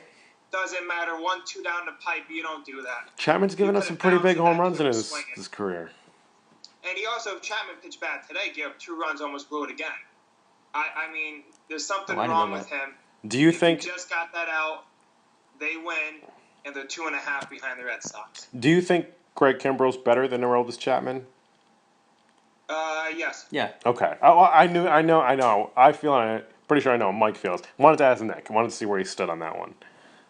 Doesn't matter. 1-2 down the pipe, you don't do that.
Chapman's given us some pretty big home runs in his career.
And he also, if Chapman pitched bad today, gave up 2 runs, almost blew it again. I mean, there's something wrong with him.
Do you think
he just got that out? They win, and they're 2.5 behind the Red Sox.
Do you think Greg Kimbrell's better than Aroldis Chapman?
Yes.
Yeah.
Okay. I know. I feel on it. Pretty sure I know how Mike feels. Wanted to ask Nick. Wanted to see where he stood on that one.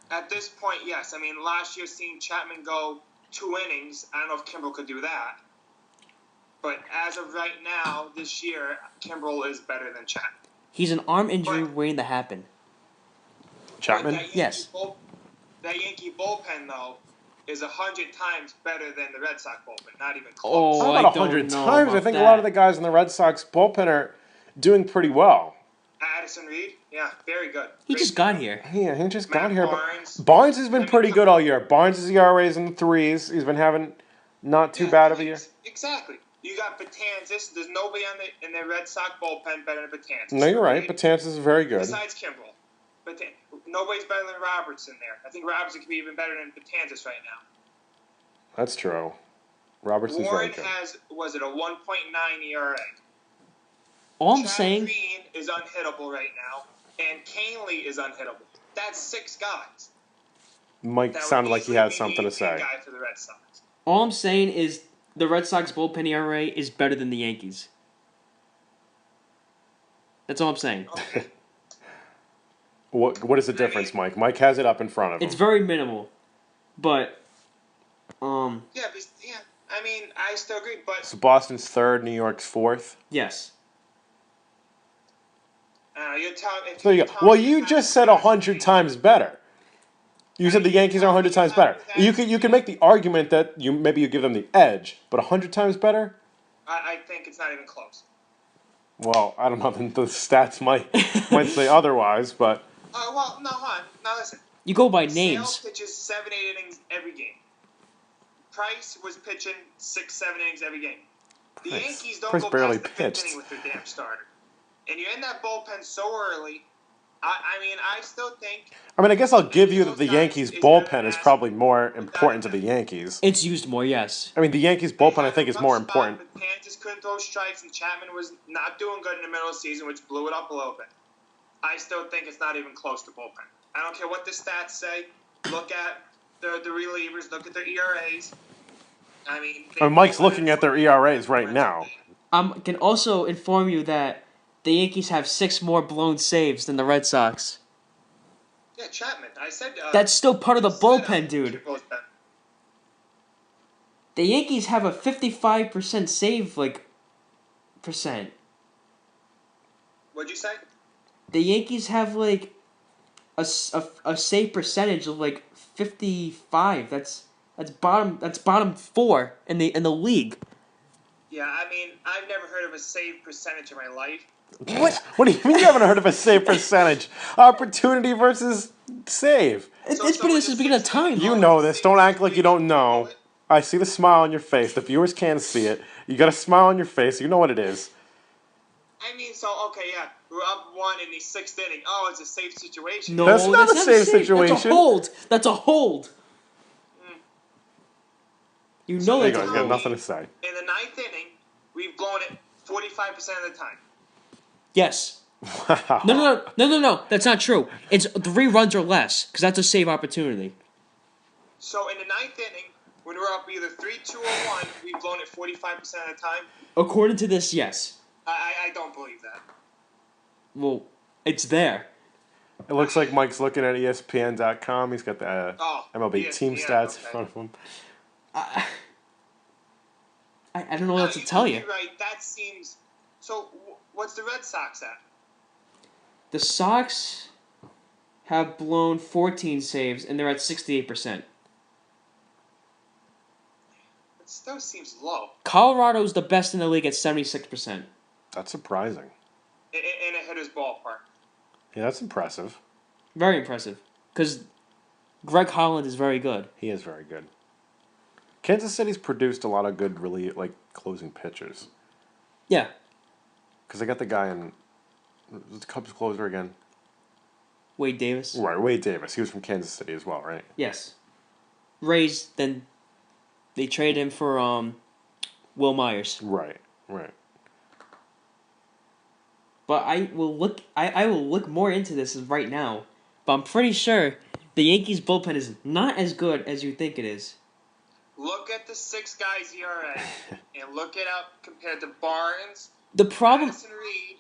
At this point, yes. I mean, last year seeing Chapman go 2 innings, I don't know if Kimbrell could do that. But as of right now, this year, Kimbrell is better than Chapman.
He's an arm injury waiting to happen.
Chapman?
Yes.
That Yankee bullpen, though, is 100 times better than the Red Sox bullpen. Not even close.
Oh, not 100 times. I think a lot of the guys in the Red Sox bullpen are doing pretty well.
Addison Reed? Yeah, very good.
He just got here.
Yeah, he just got here.
Barnes.
Barnes has been pretty good all year. Barnes' ERA is in the 3s. He's been having not too bad of a year.
Exactly. You got Betances. There's nobody in the Red Sox bullpen better than Betances.
No, you're right. Betances is very good.
Besides Kimbrell. Nobody's better than Robertson there. I think Robertson could be even better than Betances right now.
That's true. Robertson's
Warren
very good.
has, was it a 1.9 ERA?
All I'm
Chad
saying
Green is unhittable right now, and Canely is unhittable. That's 6 guys.
Mike sounded like he had something to say.
Guy for the Red Sox.
All I'm saying is the Red Sox bullpen ERA is better than the Yankees. That's all I'm saying.
Okay.
What is the difference, Mike? Mike has it up in front of him.
It's very minimal, but
Yeah, I mean, I still agree, but
so Boston's 3rd, New York's 4th.
yes.
You're telling.
So you go. Well, you just said 100 times better. You said the Yankees are 100 times better. You can make the argument that maybe you give them the edge, but 100 times better?
I think it's not even close.
Well, I don't know. The stats might say otherwise, but.
Well, no, hon. Now listen.
You go by names.
Sale pitches 7, 8 innings every game. Price was pitching 6, 7 innings every game. The Yankees don't go
barely
past the 5th
pitched.
inning with their damn starter. And you're in that bullpen so early. I mean, I still think.
I mean, I guess I'll give you that the Yankees' bullpen is probably more important to the Yankees.
It's used more, yes.
I mean, the Yankees' bullpen, I think, is more important.
Kansas couldn't throw strikes, and Chapman was not doing good in the middle of the season, which blew it up a little bit. I still think it's not even close to bullpen. I don't care what the stats say. Look at the relievers. Look at their ERAs. I mean,
Mike's looking at their ERAs right now.
Can also inform you that the Yankees have 6 more blown saves than the Red Sox.
Yeah, Chapman. I said.
That's still part of the bullpen, dude. The Yankees have a 55% save percent.
What'd you say?
The Yankees have a save percentage of 55. That's bottom 4 in the league.
Yeah, I mean, I've never heard of a save percentage in my life.
What do you mean you haven't heard of a save percentage? Opportunity versus save.
It's been this since the beginning of time.
You know this. Don't act like you don't know. I see the smile on your face. The viewers can't see it. You got a smile on your face. You know what it is.
I mean, so, okay, yeah, we're up 1 in the 6th inning. Oh, it's a safe situation.
No,
That's not a safe situation.
That's a hold. That's a hold. You know
There you
that's
go.
a
You got
hold.
nothing to say.
In the 9th inning, we've blown it 45% of the time.
Yes. No. That's not true. It's 3 runs or less, because that's a save opportunity.
So in the 9th inning, when we're up either 3-2 or 1, we've blown it 45% of the time.
According to this, yes.
I don't believe that.
Well, it's there.
It looks like Mike's looking at ESPN.com. He's got the MLB
ESPN,
team stats in
okay.
front of him.
I don't know what else to tell you.
Right, that seems... So, what's the Red Sox at?
The Sox have blown 14 saves, and they're at 68%.
It still seems low.
Colorado's the best in the league at 76%.
That's surprising.
In a hitter's ballpark.
Yeah, that's impressive.
Very impressive. Because Greg Holland is very good.
He is very good. Kansas City's produced a lot of good, really, closing pitchers.
Yeah.
Because they got the guy in... The Cubs closer again.
Wade Davis.
Right, Wade Davis. He was from Kansas City as well, right?
Yes. Rays, then they traded him for Will Myers.
Right.
But I will look more into this right now. But I'm pretty sure the Yankees bullpen is not as good as you think it is.
Look at the 6 guys ERA and look it up compared to Barnes,
The problem...
Madison Reed.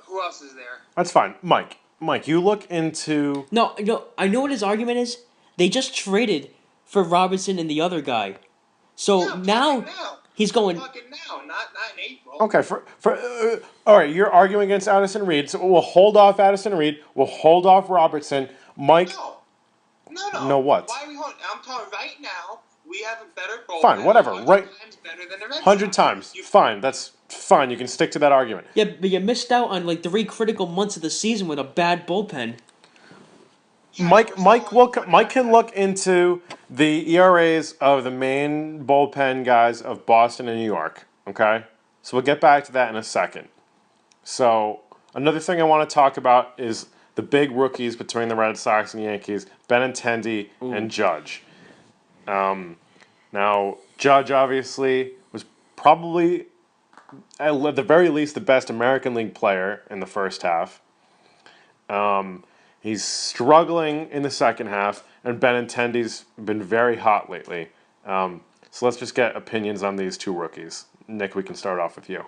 Who else is there?
That's fine. Mike, you look into...
No, I know what his argument is. They just traded for Robinson and the other guy. So
Yeah,
now he's going...
I'm talking now, not in April.
Okay, all right, you're arguing against Addison Reed, so we'll hold off Addison Reed. We'll hold off Robertson. Mike...
No.
No what?
Why are we holding... I'm talking right now. We have a better goal.
Fine, whatever.
100
right?
times better than the Red
100
Sox.
times. Fine, that's fine. You can stick to that argument.
Yeah, but you missed out on 3 critical months of the season with a bad bullpen.
Yeah,
Mike can look into the ERAs of the main bullpen guys of Boston and New York. Okay, so we'll get back to that in a second. So another thing I want to talk about is the big rookies between the Red Sox and Yankees: Benintendi and Judge. Now Judge obviously was probably at the very least the best American League player in the first half. He's struggling in the second half, and Benintendi's been very hot lately. So let's just get opinions on these 2 rookies. Nick, we can start off with you.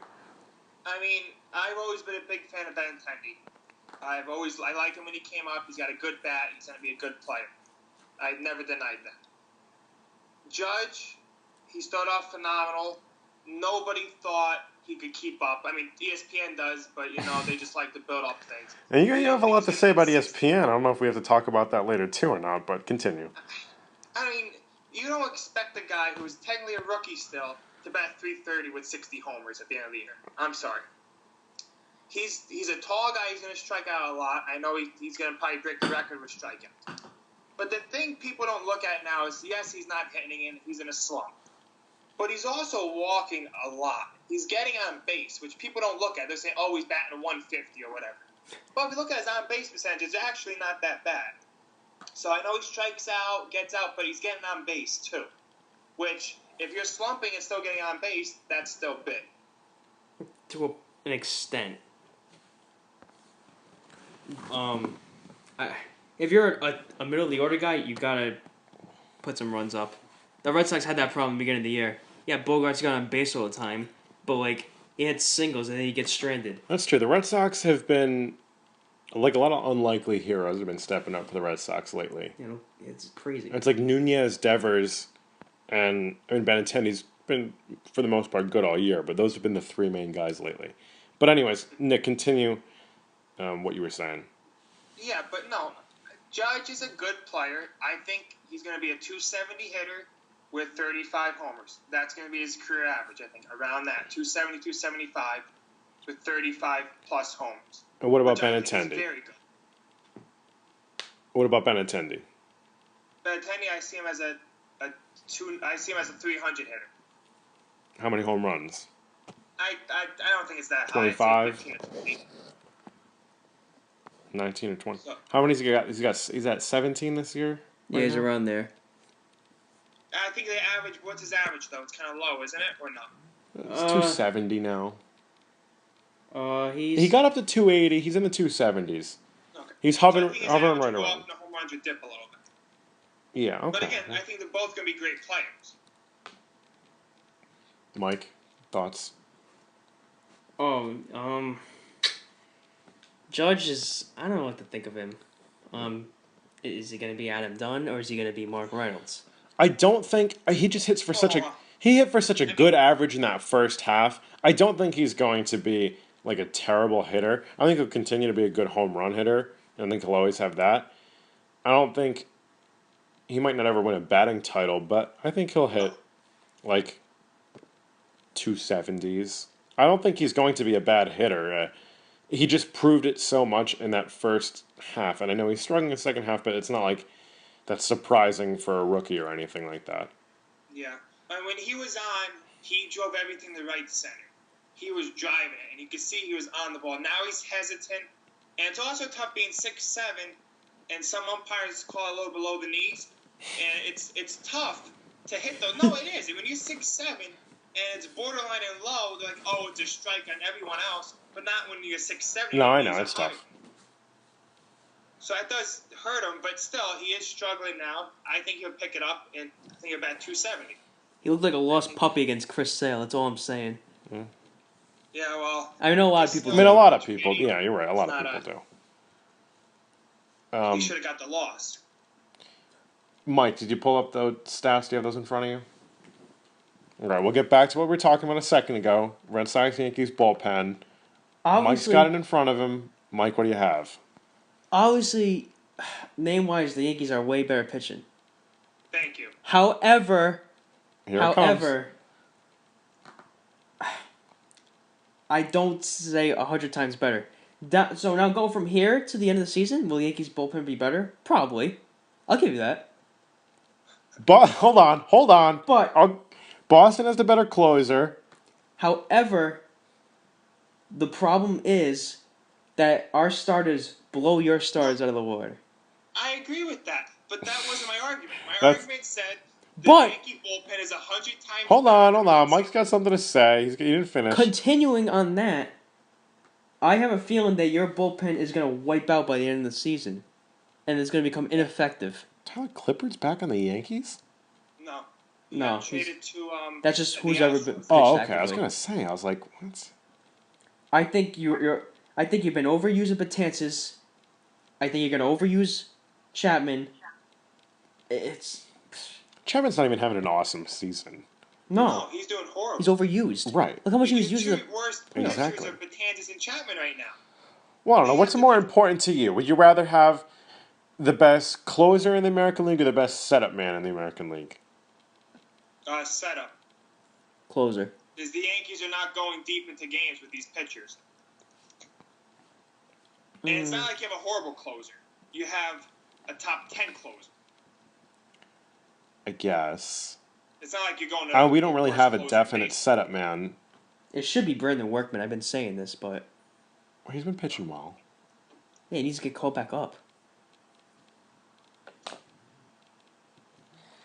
I mean, I've always been a big fan of Benintendi. I liked him when he came up. He's got a good bat. He's going to be a good player. I've never denied that. Judge, he started off phenomenal. Nobody thought he could keep up. I mean, ESPN does, but, they just like to build up things.
And you have a lot to say about ESPN. I don't know if we have to talk about that later, too, or not, but continue.
I mean, you don't expect a guy who's technically a rookie still to bat .330 with 60 homers at the end of the year. I'm sorry. He's a tall guy. He's going to strike out a lot. I know he's going to probably break the record with strikeouts. But the thing people don't look at now is, yes, he's not hitting in. He's in a slump. But he's also walking a lot. He's getting on base, which people don't look at. They're saying, he's batting 150 or whatever. But if you look at his on-base percentage, it's actually not that bad. So I know he strikes out, gets out, but he's getting on base too. Which, if you're slumping and still getting on base, that's still big.
To an extent. If you're a middle of the order guy, you gotta put some runs up. The Red Sox had that problem at the beginning of the year. Yeah, Bogarts got on base all the time, but he had singles and then he gets stranded.
That's true. The Red Sox have been a lot of unlikely heroes have been stepping up for the Red Sox lately.
It's crazy.
It's like Nunez, Devers, And Benintendi's been, for the most part, good all year, but those have been the three main guys lately. But anyways, Nick, continue what you were saying.
Yeah, but no, Judge is a good player. I think he's going to be a 270 hitter with 35 homers. That's going to be his career average, I think, around that, 270, 275 with 35 plus homers.
And what about
Benintendi?
Benintendi?
Very good.
What about Benintendi?
Benintendi, I see him as a 300 hitter.
How many home runs?
I don't think it's that
25?
high. 15 or 20.
19 or 20.
So,
How many has he got? He's at 17 this year?
Yeah, he's around there.
I think the average, what's his average, though? It's kind of low, isn't it? Or not?
It's 270 now.
He
He got up to 280. He's in the 270s.
Okay.
He's
So I
hovering
think his
right
average will go
around.
up and the home runs would dip a little bit.
Yeah, okay.
But again, I think they're both going to be great players.
Mike, thoughts?
Judge is, I don't know what to think of him. Is he going to be Adam Dunn or is he going to be Mark Reynolds?
I don't think he just hits for he hit for such a good average in that first half. I don't think he's going to be like a terrible hitter. I think he'll continue to be a good home run hitter. I think he'll always have that. I don't think he might not ever win a batting title, but I think he'll hit like 270s. I don't think he's going to be a bad hitter. He just proved it so much in that first half, and I know he's struggling in the second half, but it's not like that's surprising for a rookie or anything like that.
Yeah. And when he was on, he drove everything to right center. He was driving it, and you could see he was on the ball. Now he's hesitant, and it's also tough being 6'7", and some umpires call it a little below the knees, and it's tough to hit those. No, it is. When you're 6'7", and it's borderline and low, they're like, oh, it's a strike on everyone else, but not when you're 6'7".
No, I know, it's tough.
So that does hurt him, but still, he is struggling now. I think he'll pick it up, and I think about 270.
He looked like a lost puppy against Chris Sale. That's all I'm saying.
Yeah,
well...
I know a lot of people.
a lot of people. Yeah, you're right. A lot of people do.
He should have got the loss.
Mike, did you pull up the stats? Do you have those in front of you? All right, we'll get back to what we were talking about a second ago. Red Sox Yankees bullpen. Mike's got it in front of him. Mike, what do you have?
Obviously, name-wise, the Yankees are way better pitching.
Thank you.
However, I don't say 100 times better. So now go from here to the end of the season. Will the Yankees bullpen be better? Probably. I'll give you that.
But hold on.
But
Boston has the better closer.
However, the problem is that our starters blow your stars out of the water.
I agree with that, but that wasn't my argument. My argument said the Yankee bullpen is 100 times.
Hold on. Mike's got something to say. He didn't finish.
Continuing on that, I have a feeling that your bullpen is going to wipe out by the end of the season, and it's going to become ineffective.
Tyler Clippard's back on the Yankees?
No. Traded to
that's just who's ever been.
Oh, okay. Actively. I was gonna say. I was like, what?
I think I think you've been overusing Betances. I think you're gonna overuse Chapman.
Chapman's not even having an awesome season.
No, he's doing horrible.
He's overused.
Right.
Look how much he was using.
Worst
exactly.
of Betances and Chapman right now.
Well, I don't know. What's more important to you? Would you rather have the best closer in the American League or the best setup man in the American League?
Setup.
Closer.
Because the Yankees are not going deep into games with these pitchers. And it's not like you have a horrible closer. You have a top 10 closer.
I guess.
It's not like you're going to...
we don't really have a definite setup man.
It should be Brandon Workman. I've been saying this, but...
Well, he's been pitching well.
Yeah, he needs to get called back up.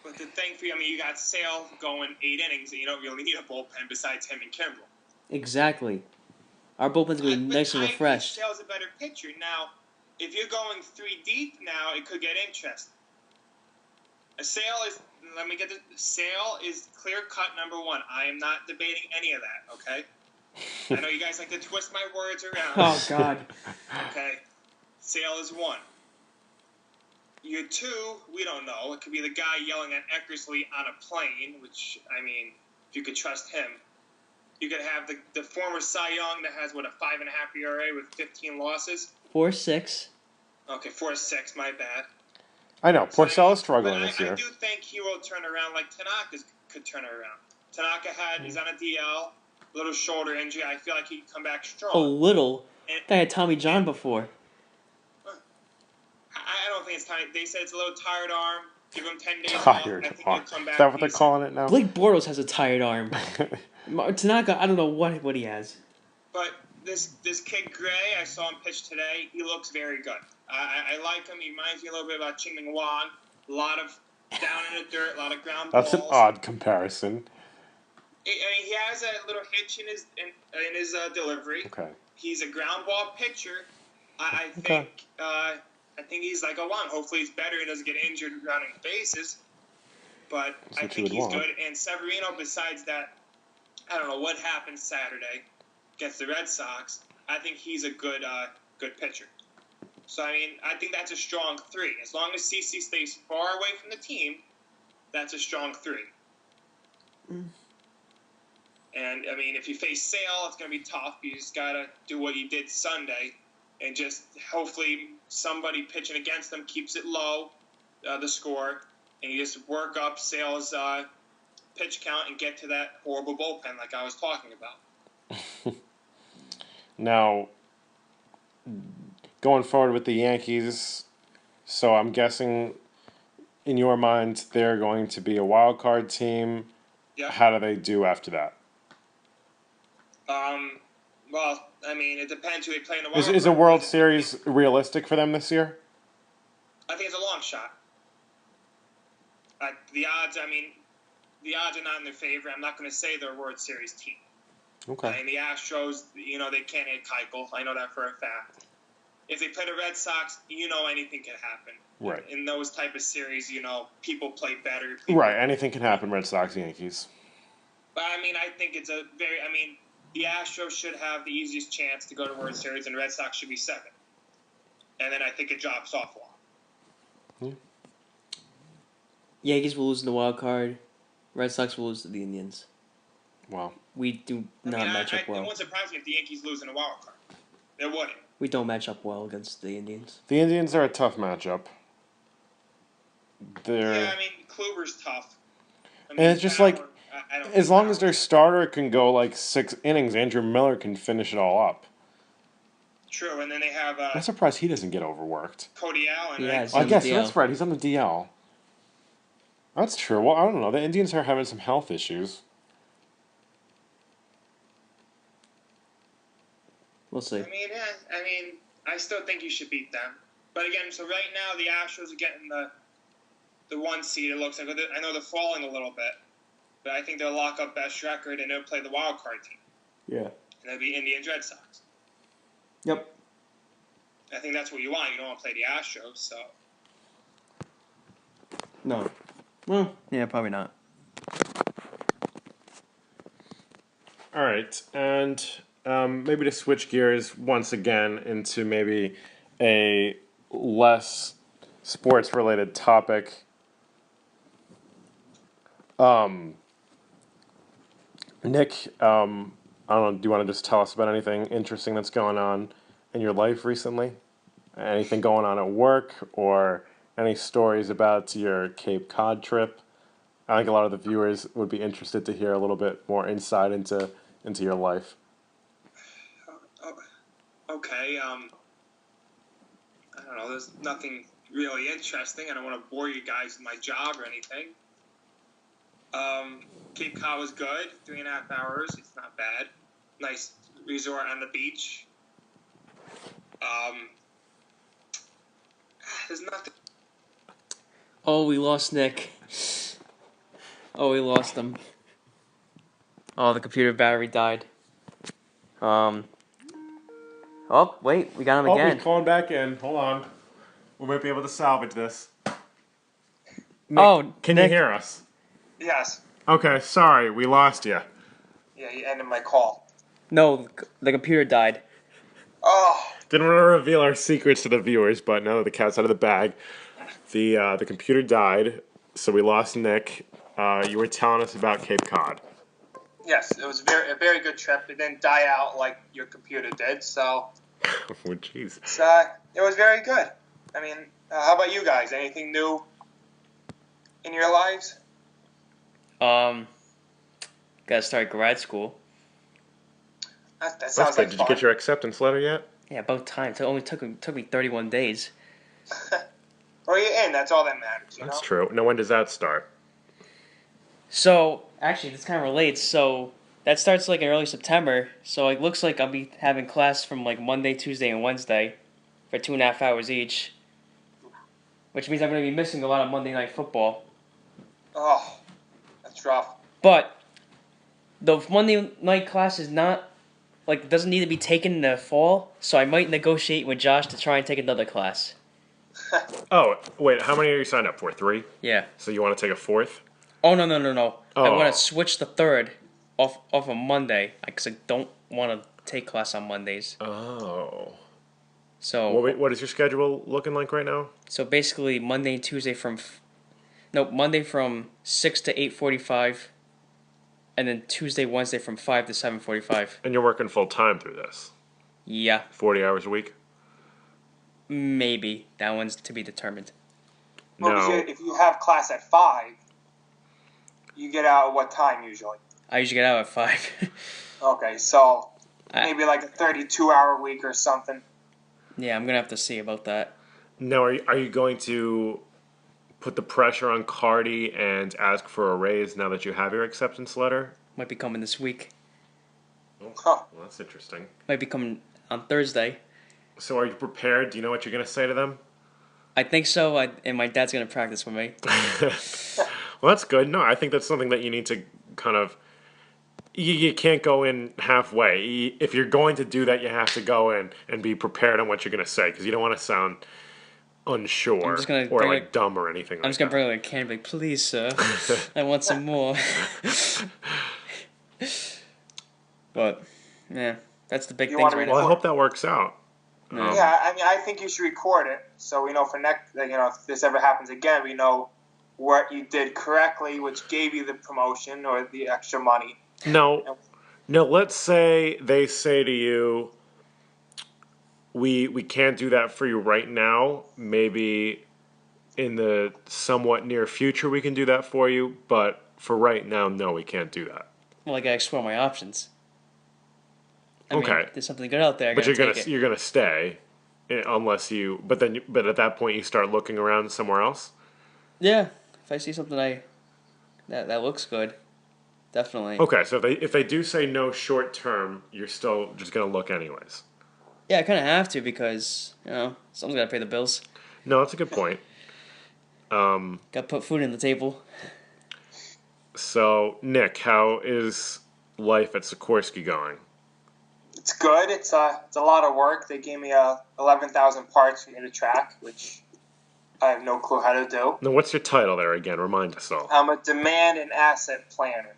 But the thing for you, you got Sale going 8 innings, and you don't really need a bullpen besides him and Kimbrel.
Exactly. Our bullpen's going to be nice and refreshed.
Sale's a better pitcher. Now, if you're going 3 deep now, it could get interesting. Sale is clear-cut number 1. I am not debating any of that, okay? I know you guys like to twist my words around.
Oh, God.
Okay. Sale is 1. Year 2, we don't know. It could be the guy yelling at Eckersley on a plane, which, I mean, if you could trust him. You could have the former Cy Young that has, a 5.5 ERA with 15 losses?
4.6.
Okay, 4.6, my bad.
I know. Porcel is struggling
but
this year.
I do think he will turn around like Tanaka could turn it around. Tanaka he's on a DL, little shoulder injury. I feel like he can come back strong.
A little? They had Tommy John before.
I don't think it's Tommy. They said it's a little tired arm. Give him 10 days off. I think he'll come back.
Is that what they're calling it now?
Blake Bortles has a tired arm. Tanaka, I don't know what he has.
But this kid Gray, I saw him pitch today. He looks very good. I like him. He reminds me a little bit about Ching-Ming Wang. A lot of down in the dirt, a lot of ground balls.
That's an odd comparison.
I mean, he has a little hitch in his delivery.
Okay.
He's a ground ball pitcher. I think
Okay.
I think he's like a Wang. Hopefully he's better and doesn't get injured running bases. But I think he's good. And Severino, besides that, I don't know what happened Saturday against the Red Sox. I think he's a good pitcher. So, I mean, I think that's a strong 3. As long as CC stays far away from the team, that's a strong 3. Mm. And, I mean, if you face Sale, it's going to be tough. You just got to do what you did Sunday and just hopefully somebody pitching against them keeps it low, the score, and you just work up Sale's pitch count and get to that horrible bullpen like I was talking about.
Now, going forward with the Yankees, so I'm guessing in your mind they're going to be a wild card team.
Yeah.
How do they do after that?
Well, I mean, it depends who they play in the wild card.
Is a World Series realistic for them this year?
I think it's a long shot. The odds are not in their favor. I'm not going to say they're a World Series team.
Okay.
And the Astros, they can't hit Keuchel. I know that for a fact. If they play the Red Sox, anything can happen.
Right.
In those type of series, people play better.
Right. Anything can happen, Red Sox, Yankees.
But, I mean, I think it's the Astros should have the easiest chance to go to World Series, and the Red Sox should be 7. And then I think it drops off a lot.
Yeah.
Yankees will lose in the wild card. Red Sox will lose to the Indians.
Wow.
We do not match up well.
It wouldn't surprise me if the Yankees lose in the wild card. It wouldn't.
We don't match up well against the Indians.
The Indians are a tough matchup.
Yeah, I mean, Kluber's tough.
And it's just like, as long as their starter can go like 6 innings, Andrew Miller can finish it all up.
True, and then they have...
I'm surprised he doesn't get overworked.
Cody Allen,
yeah,
right?
I guess that's right. He's on the DL. That's true. Well, I don't know. The Indians are having some health issues.
We'll see.
I mean, I still think you should beat them. But again, so right now the Astros are getting the 1 seed. It looks like I know they're falling a little bit, but I think they'll lock up best record and they'll play the wild card team.
Yeah.
And they'll be Indians Red Sox.
Yep.
I think that's what you want. You don't want to play the Astros, so.
No. Well, yeah, probably not.
All right, and maybe to switch gears once again into maybe a less sports-related topic. Nick, I don't know, do you want to just tell us about anything interesting that's going on in your life recently? Anything going on at work or any stories about your Cape Cod trip? I think a lot of the viewers would be interested to hear a little bit more insight into your life.
Okay, I don't know, there's nothing really interesting. I don't want to bore you guys with my job or anything. Cape Cod was good, 3.5 hours, it's not bad. Nice resort on the beach. There's nothing.
Oh, we lost Nick. Oh, we lost him. Oh, the computer battery died. Oh, wait, we got him again.
Oh, he's calling back in. Hold on. We might be able to salvage this.
Nick,
can you hear us?
Yes.
Okay, sorry, we lost you.
Yeah, you ended my call.
No, the computer died.
Oh.
Didn't want to reveal our secrets to the viewers, but no, the cat's out of the bag. The computer died, so we lost Nick. You were telling us about Cape Cod.
Yes, it was a very good trip. It didn't die out like your computer did, so
Oh, jeez.
it was very good. I mean, how about you guys? Anything new in your lives?
Gotta start grad school.
That
That's
sounds
good.
like
Did
fun.
you get your acceptance letter yet?
Yeah, about time. It only took me 31 days.
Well, you're in. That's all that matters, you
That's
know?
true. Now, when does that start?
So, actually, this kind of relates. So, that starts like in early September. So, it looks like I'll be having class from like Monday, Tuesday, and Wednesday for 2.5 hours each. Which means I'm going to be missing a lot of Monday night football.
Oh, that's rough.
But, the Monday night class is not, like, doesn't need to be taken in the fall. So, I might negotiate with Josh to try and take another class.
Oh, wait. How many are you signed up for? 3?
Yeah.
So you want to take a 4th?
Oh, no. I
Oh.
want to switch the third off of Monday. Because I don't want to take class on Mondays.
Oh.
So,
What is your schedule looking like right now?
so basically Monday and Tuesday Monday from 6 to 8:45, and then Tuesday, Wednesday from 5 to 7:45.
And you're working full time through this?
Yeah,
40 hours a week?
maybe. That one's to be determined.
Well,
No.
if you have class at 5, you get out at what time usually?
I usually get out at 5.
Okay, so
I-
maybe like a 32-hour week or something.
Yeah, I'm going to have to see about that.
Now, are you going to put the pressure on Cardi and ask for a raise now that you have your acceptance letter?
Might be coming this week.
Huh.
Well, that's interesting.
Might be coming on Thursday.
So are you prepared? Do you know what you're going to say to them?
I think so, and my dad's going to practice with me.
Well, that's good. No, I think that's something that you need to kind of... You can't go in halfway. If you're going to do that, you have to go in and be prepared on what you're going to say, because you don't want to sound unsure
I'm just gonna
or
bring
like dumb or anything
I'm
like
just going to
that.
bring like a can and be like, please, sir, I want some more. But, yeah, that's the big
You
things
wanna
right
Well, I
now.
hope that works out.
No.
Yeah, I mean, I think you should record it so we know for next, if this ever happens again, we know what you did correctly, which gave you the promotion or the extra money.
No, let's say they say to you, we can't do that for you right now. Maybe in the somewhat near future we can do that for you, but for right now, no, we can't do that.
Well, I gotta explore my options. I mean,
Okay.
there's something good out there. I
But
gotta take it.
you're gonna stay, unless you. But at that point you start looking around somewhere else.
Yeah, if I see something that looks good, definitely.
Okay, so if they do say no short term, you're still just gonna look anyways.
Yeah, I kind of have to because someone's gotta pay the bills.
No, that's a good point.
Gotta put food on the table.
So Nick, how is life at Sikorsky going?
It's good. It's a lot of work. They gave me 11,000 parts for me to track, which I have no clue how to do.
Now, what's your title there again? Remind us all.
I'm a demand and asset planner.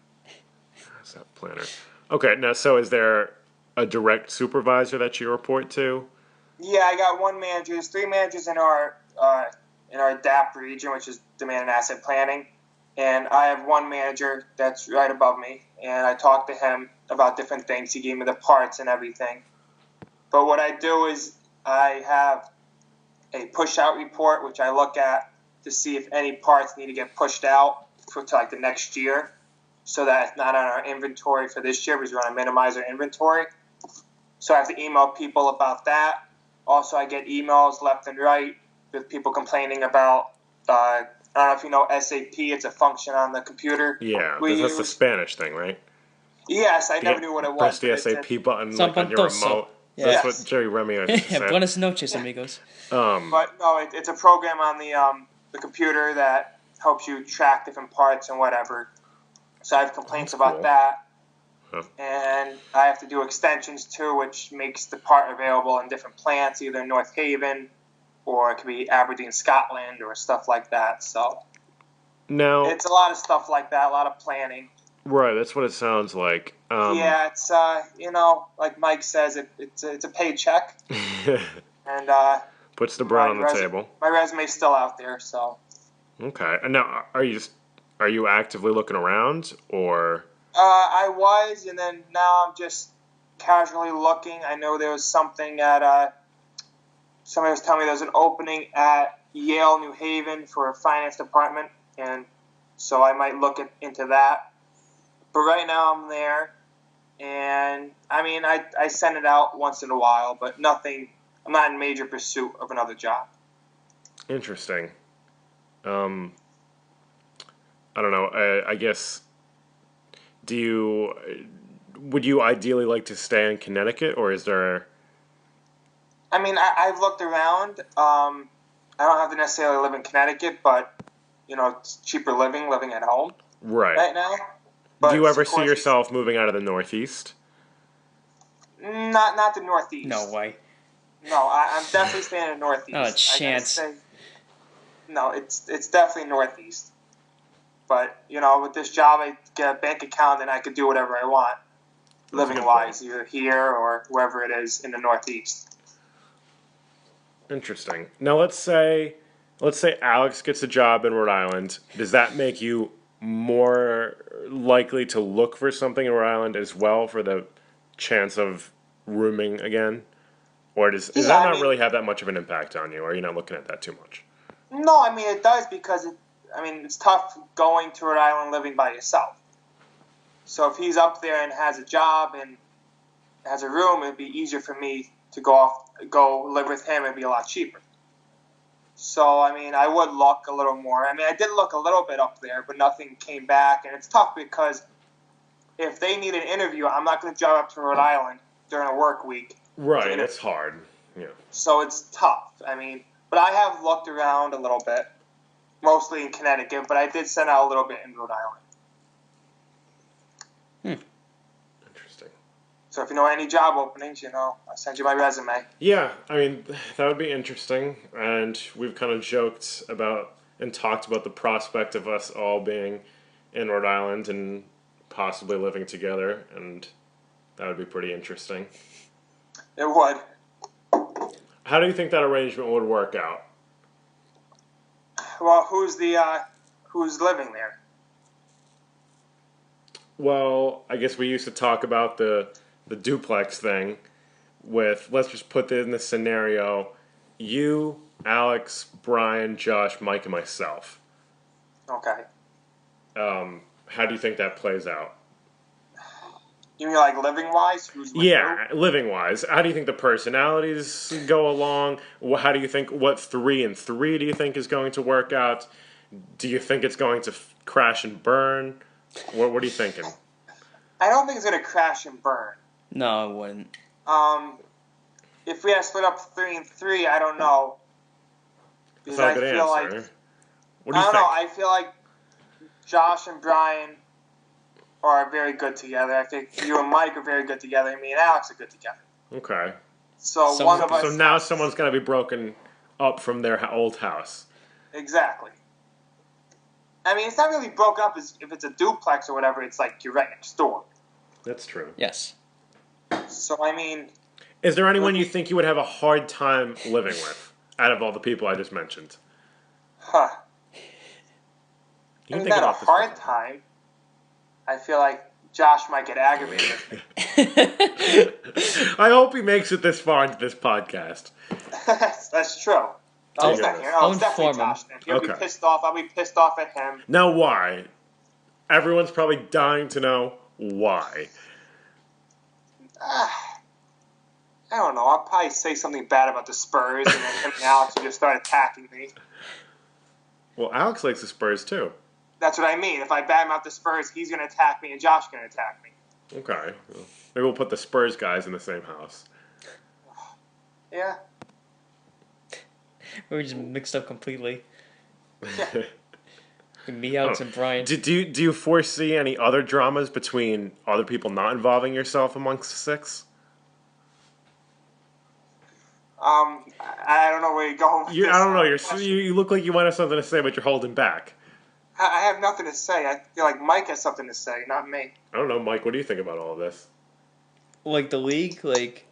Asset planner. Okay, now so is there a direct supervisor that you report to?
Yeah, I got one manager. There's 3 managers in our DAP region, which is demand and asset planning, and I have one manager that's right above me, and I talk to him about different things. He gave me the parts and everything. But what I do is I have a push-out report, which I look at to see if any parts need to get pushed out to like the next year, so that it's not on our inventory for this year because we want to minimize our inventory. So I have to email people about that. Also, I get emails left and right with people complaining about, I don't know if you know SAP, it's a function on the computer.
Yeah,
We
that's the
use-
Spanish thing, right?
Yes, I never knew what it was.
Press the
but it's
SAP button like on your
Zampantoso.
remote.
Yes.
That's what Jerry Remy used to say.
Buenas noches, amigos.
But no, it's a program on the computer that helps you track different parts and whatever. So I have complaints
That's
about
cool.
that.
Huh.
And I have to do extensions too, which makes the part available in different plants, either in North Haven or it could be Aberdeen, Scotland, or stuff like that. So
Now,
it's a lot of stuff like that, a lot of planning.
right, that's what it sounds like.
Yeah, it's like Mike says, it's a paycheck, and
Puts the bread on the table.
My resume's still out there, so.
Okay. And now, are you actively looking around, or?
I was, and then now I'm just casually looking. I know there was something at somebody was telling me there was an opening at Yale, New Haven for a finance department, and so I might look into that. But right now I'm there, and I mean I send it out once in a while, but nothing. I'm not in major pursuit of another job.
Interesting. I don't know. I guess. Would you ideally like to stay in Connecticut, or is there?
I mean, I've looked around. I don't have to necessarily live in Connecticut, but it's cheaper living at home right now. But
do you ever see yourself moving out of the Northeast?
Not the Northeast.
No way.
No, I'm definitely staying in the Northeast.
Not a chance.
No, it's definitely Northeast. But with this job, I get a bank account and I could do whatever I want, living-wise, either here or wherever it is in the Northeast.
Interesting. Now let's say Alex gets a job in Rhode Island. Does that make you more likely to look for something in Rhode Island as well for the chance of rooming again? Or does that not really have that much of an impact on you? Or are you not looking at that too much?
No, I mean, it does because it's tough going to Rhode Island living by yourself. So if he's up there and has a job and has a room, it'd be easier for me to go live with him. It'd be a lot cheaper. So, I mean, I would look a little more. I mean, I did look a little bit up there, but nothing came back. And it's tough because if they need an interview, I'm not going to drive up to Rhode Island during a work week.
Right, it's hard. Yeah.
So it's tough. I mean, but I have looked around a little bit, mostly in Connecticut, but I did send out a little bit in Rhode Island.
Interesting.
So if you know any job openings, I'll send you my resume.
Yeah, I mean, that would be interesting. And we've kind of joked about and talked about the prospect of us all being in Rhode Island and possibly living together, and that would be pretty interesting.
It would.
How do you think that arrangement would work out?
Well, who's living there?
Well, I guess we used to talk about the duplex thing with, let's just put it in the scenario, you, Alex, Brian, Josh, Mike, and myself.
Okay.
How do you think that plays out?
You mean like living-wise? Who's with who?
Living-wise. How do you think the personalities go along? How do you think, what 3 and 3 do you think is going to work out? Do you think it's going to crash and burn? What are you thinking?
I don't think it's going to crash and burn.
No, it wouldn't.
If we had to split up 3 and 3, I don't know.
That's not a good answer. What do you think?
I don't know. I feel like Josh and Brian are very good together. I think you and Mike are very good together, and me and Alex are good together.
Okay.
So one of us.
So now someone's going to be broken up from their old house.
Exactly. I mean, it's not really broken up if it's a duplex or whatever. It's like you're right next door.
That's true.
Yes.
So, I mean...
Is there anyone you think you would have a hard time living with, out of all the people I just mentioned?
Huh. I mean, not a hard time. I feel like Josh might get aggravated with me.
I hope he makes it this far into this podcast.
That's true. It's definitely Josh. If he'll be pissed off, I'll be pissed off at him.
Now, why? Everyone's probably dying to know why.
I don't know. I'll probably say something bad about the Spurs, and then him and Alex will just start attacking me.
Well, Alex likes the Spurs, too.
That's what I mean. If I badmouth the Spurs, he's going to attack me, and Josh is going to attack me.
Okay. Well, maybe we'll put the Spurs guys in the same house.
Yeah.
We were just mixed up completely.
Yeah.
Me, Alex, and Brian.
Do you foresee any other dramas between other people not involving yourself amongst the 6?
I don't know where you're going with this.
I don't know. You look like you might have something to say, but you're holding back.
I have nothing to say. I feel like Mike has something to say, not me.
I don't know, Mike. What do you think about all of this?
Like the league, like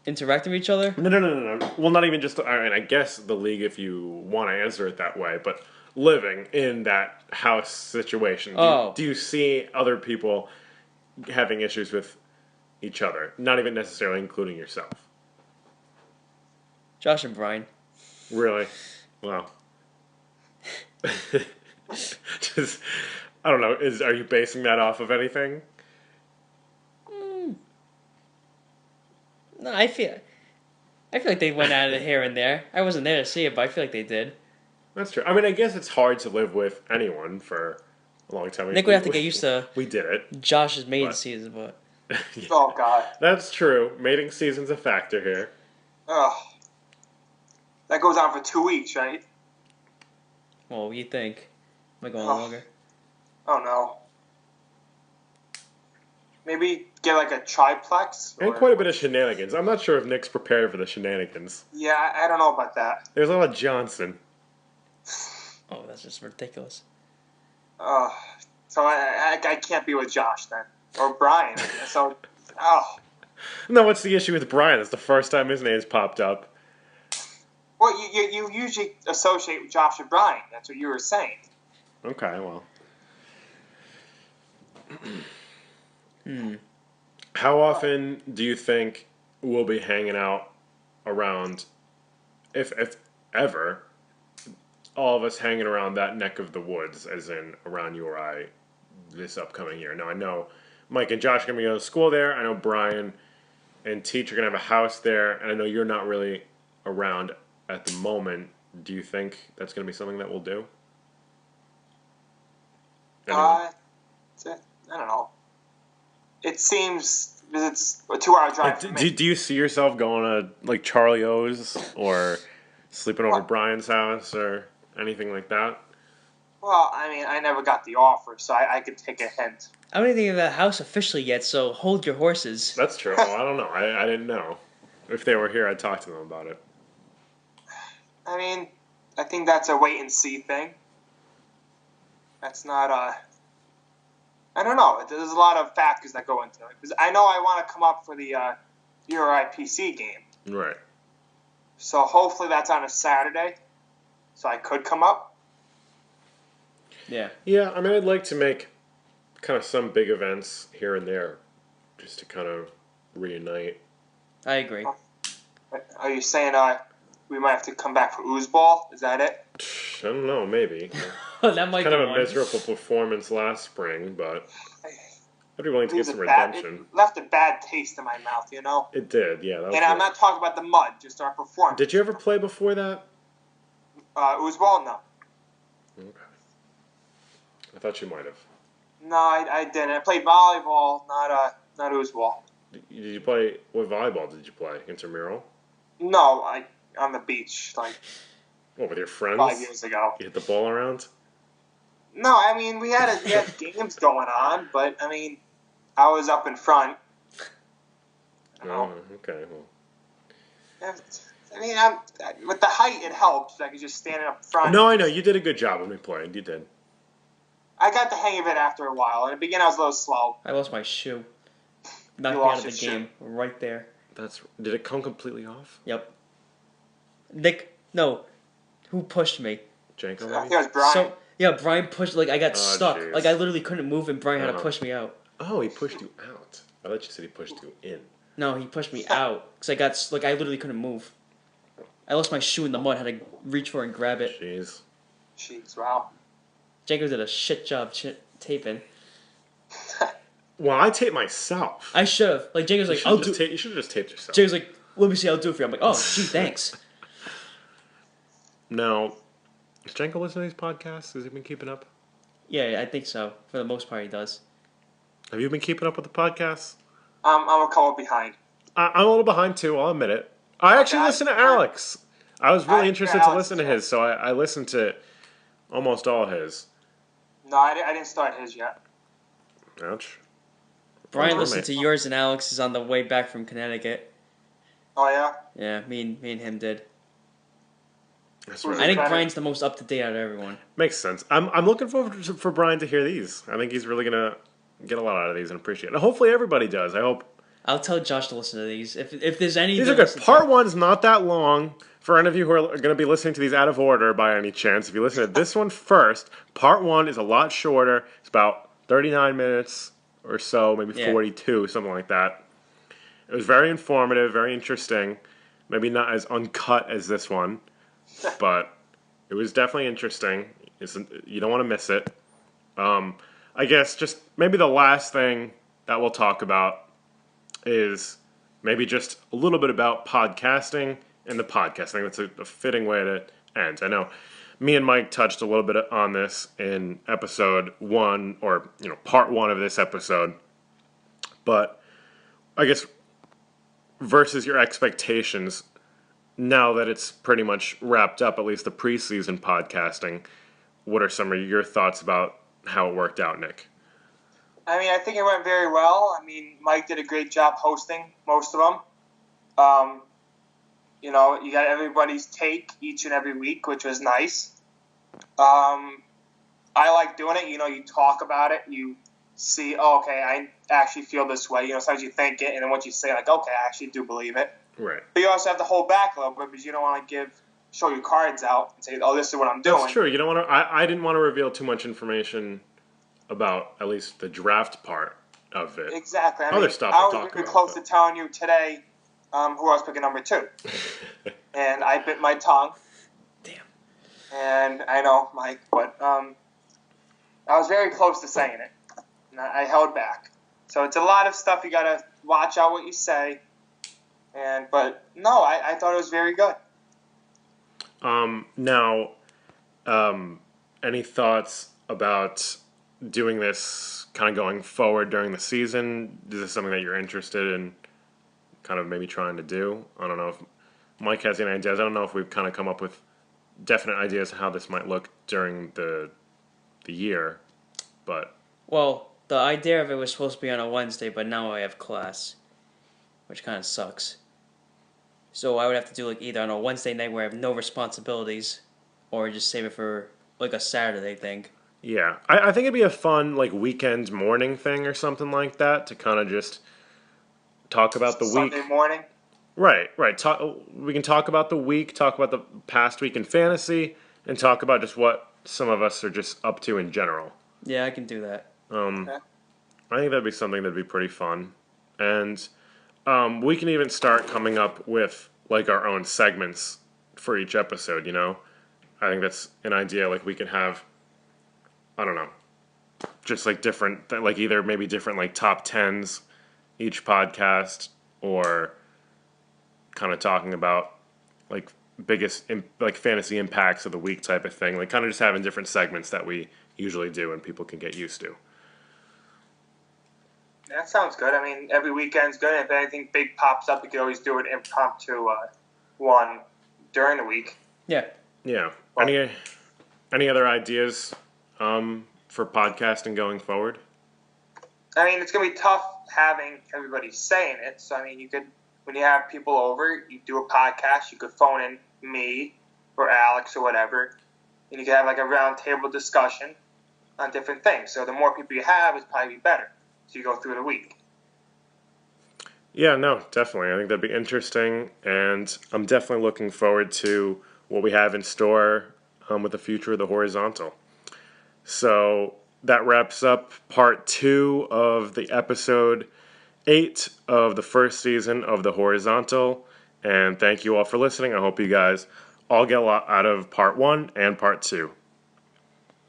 interacting with each other?
No. Well, not even just. I mean, I guess the league, if you want to answer it that way, but living in that house situation, do you see other people having issues with each other? Not even necessarily including yourself.
Josh and Brian.
Really? Wow. Just, I don't know. Are you basing that off of anything?
No, I feel like they went at it here and there. I wasn't there to see it, but I feel like they did.
That's true. I mean, I guess it's hard to live with anyone for a long time.
Nick would have to get used to.
We did it.
Josh's mating season, but.
Yeah.
Oh God.
That's true. Mating season's a factor here.
Oh. That goes on for 2 weeks, right?
Well, what do you think? Am I going longer?
Oh no. Maybe get like a triplex.
And quite a bit of shenanigans. I'm not sure if Nick's prepared for the shenanigans.
Yeah, I don't know about that.
There's a lot of Johnson.
Oh, that's just ridiculous.
So I can't be with Josh then. Or Brian. So,
No, what's the issue with Brian? It's the first time his name's popped up.
Well, you usually associate with Josh and Brian. That's what you were saying.
Okay, well. How often do you think we'll be hanging out around, if ever, all of us hanging around that neck of the woods, as in around you or I, this upcoming year? Now, I know Mike and Josh are going to be going to school there. I know Brian and Teach are going to have a house there. And I know you're not really around at the moment. Do you think that's going to be something that we'll do?
I don't know. It seems because it's a 2-hour drive.
Like, do you see yourself going to like Charlie O's or sleeping over Brian's house or anything like that?
Well, I mean, I never got the offer, so I could take a hint.
I don't even think of that house officially yet, so hold your horses.
That's true. Well, I don't know. I didn't know. If they were here, I'd talk to them about it.
I mean, I think that's a wait and see thing. That's not I don't know. There's a lot of factors that go into it. Because I know I want to come up for the EuroIPC game.
Right.
So hopefully that's on a Saturday. So I could come up.
Yeah.
Yeah, I mean, I'd like to make kind of some big events here and there just to kind of reunite.
I agree.
Are you saying we might have to come back for Oozball? Is that it?
I don't know, maybe.
That might
kind
be
of a
one.
miserable performance last spring, but I'd be willing to get some
It
redemption.
left a bad taste in my mouth, you know?
It did, yeah. That was
And I'm not talking about the mud, just our performance.
Did you ever play before that?
Oozball? No.
Okay. I thought you might have.
No, I didn't. I played volleyball, not Oozball.
Did you play, what volleyball did you play? Intramural?
No, on the beach, like
What, with your friends?
5 years ago.
You hit the ball around?
No, I mean, we had games going on, but, I mean, I was up in front.
Oh, okay. Well.
I mean, with the height, it helps. I could just stand up front.
No, I know. You did a good job when we played. You did.
I got the hang of it after a while. In the beginning, I was a little slow.
I lost my shoe. Knocked
You
me out
lost
of the
your
game right there.
Did it come completely off?
Yep. Nick, no. Who pushed me?
Janko,
I
maybe?
think it was Brian.
So, yeah, Brian pushed, I got stuck.
Geez.
I literally couldn't move and Brian had to
Uh-huh.
push me out.
Oh, he pushed you out. I thought you said he pushed you in.
No, he pushed me out. Because I literally couldn't move. I lost my shoe in the mud, had to reach for it and grab it.
Jeez, wow.
Jacob did a shit job taping.
Well, I taped myself.
I should have. Jacob's like, I'll do.
You should have just taped yourself.
Jacob's like, let me see, I'll do it for you. I'm like, oh, gee, thanks.
Now, does Janko listen to these podcasts? Has he been keeping up?
Yeah, I think so. For the most part, he does.
Have you been keeping up with the podcasts?
I'm a couple behind.
I'm a little behind too, I'll admit it. I actually listened to Alex. I was really interested to listen to his, so I listened to almost all his.
No, I didn't start his yet.
Ouch.
Brian listened to yours and Alex's on the way back from Connecticut.
Oh, yeah?
Yeah, me and him did.
That's
Who's
right.
I think
better?
Brian's the most up to date out of everyone.
Makes sense. I'm looking forward for Brian to hear these. I think he's really gonna get a lot out of these and appreciate it. Hopefully everybody does. I hope
I'll tell Josh to listen to these. If there's any,
These are good. Part 1's not that long. For any of you who are going to be listening to these out of order by any chance, if you listen to this one first, Part 1 is a lot shorter. It's about 39 minutes or so, maybe 42, something like that. It was very informative, very interesting. Maybe not as uncut as this one, but it was definitely interesting. You don't want to miss it. I guess just maybe the last thing that we'll talk about is maybe just a little bit about podcasting and the podcast. I think that's a fitting way to end. I know me and Mike touched a little bit on this in episode 1, or part 1 of this episode, but I guess versus your expectations, now that it's pretty much wrapped up, at least the preseason podcasting, what are some of your thoughts about how it worked out, Nick?
I mean, I think it went very well. I mean, Mike did a great job hosting most of them. You got everybody's take each and every week, which was nice. I like doing it. You talk about it. You see, okay, I actually feel this way. Sometimes you think it, and then once you say, like, okay, I actually do believe it.
Right.
But you also have to hold back a little bit because you don't want to show your cards out and say, oh, this is what I'm doing.
That's true. You don't want to. I didn't want to reveal too much information about at least the draft part of it.
Exactly.
Other stuff
I
we'll
was
talk
really
about,
close to telling you today who I was picking number 2. And I bit my tongue.
Damn.
And I know, Mike, but I was very close to saying it. And I held back. So it's a lot of stuff you got to watch out what you say. But no, I thought it was very good.
Now, any thoughts about doing this kind of going forward during the season? Is this something that you're interested in kind of maybe trying to do? I don't know if Mike has any ideas. I don't know if we've kind of come up with definite ideas of how this might look during the year, but...
Well, the idea of it was supposed to be on a Wednesday, but now I have class, which kind of sucks. So I would have to do either on a Wednesday night where I have no responsibilities, or just save it for a Saturday thing.
Yeah, I think it'd be a fun weekend morning thing or something like that to kind of just talk about the week.
Sunday morning?
Right. We can talk about the week, talk about the past week in fantasy, and talk about just what some of us are just up to in general.
Yeah, I can do that.
Okay.
I think that'd be something that'd be pretty fun. And we can even start coming up with our own segments for each episode, I think that's an idea. We can have, I don't know, just different, either maybe different top 10s each podcast, or kind of talking about biggest fantasy impacts of the week type of thing. Kind of just having different segments that we usually do and people can get used to.
That sounds good. I mean, every weekend's good. If anything big pops up, you can always do an impromptu one during the week.
Yeah.
Yeah. Any other ideas for podcasting going forward?
I mean, it's going to be tough having everybody saying it. So, I mean, you could, when you have people over, you do a podcast, you could phone in me or Alex or whatever, and you could have a round table discussion on different things. So the more people you have, it's probably better. So you go through the week.
Yeah, no, definitely. I think that'd be interesting, and I'm definitely looking forward to what we have in store with the future of the Horizontal. So that wraps up part 2 of the episode 8 of the first season of the Horizontal, and thank you all for listening. I hope you guys all get a lot out of part 1 and part 2.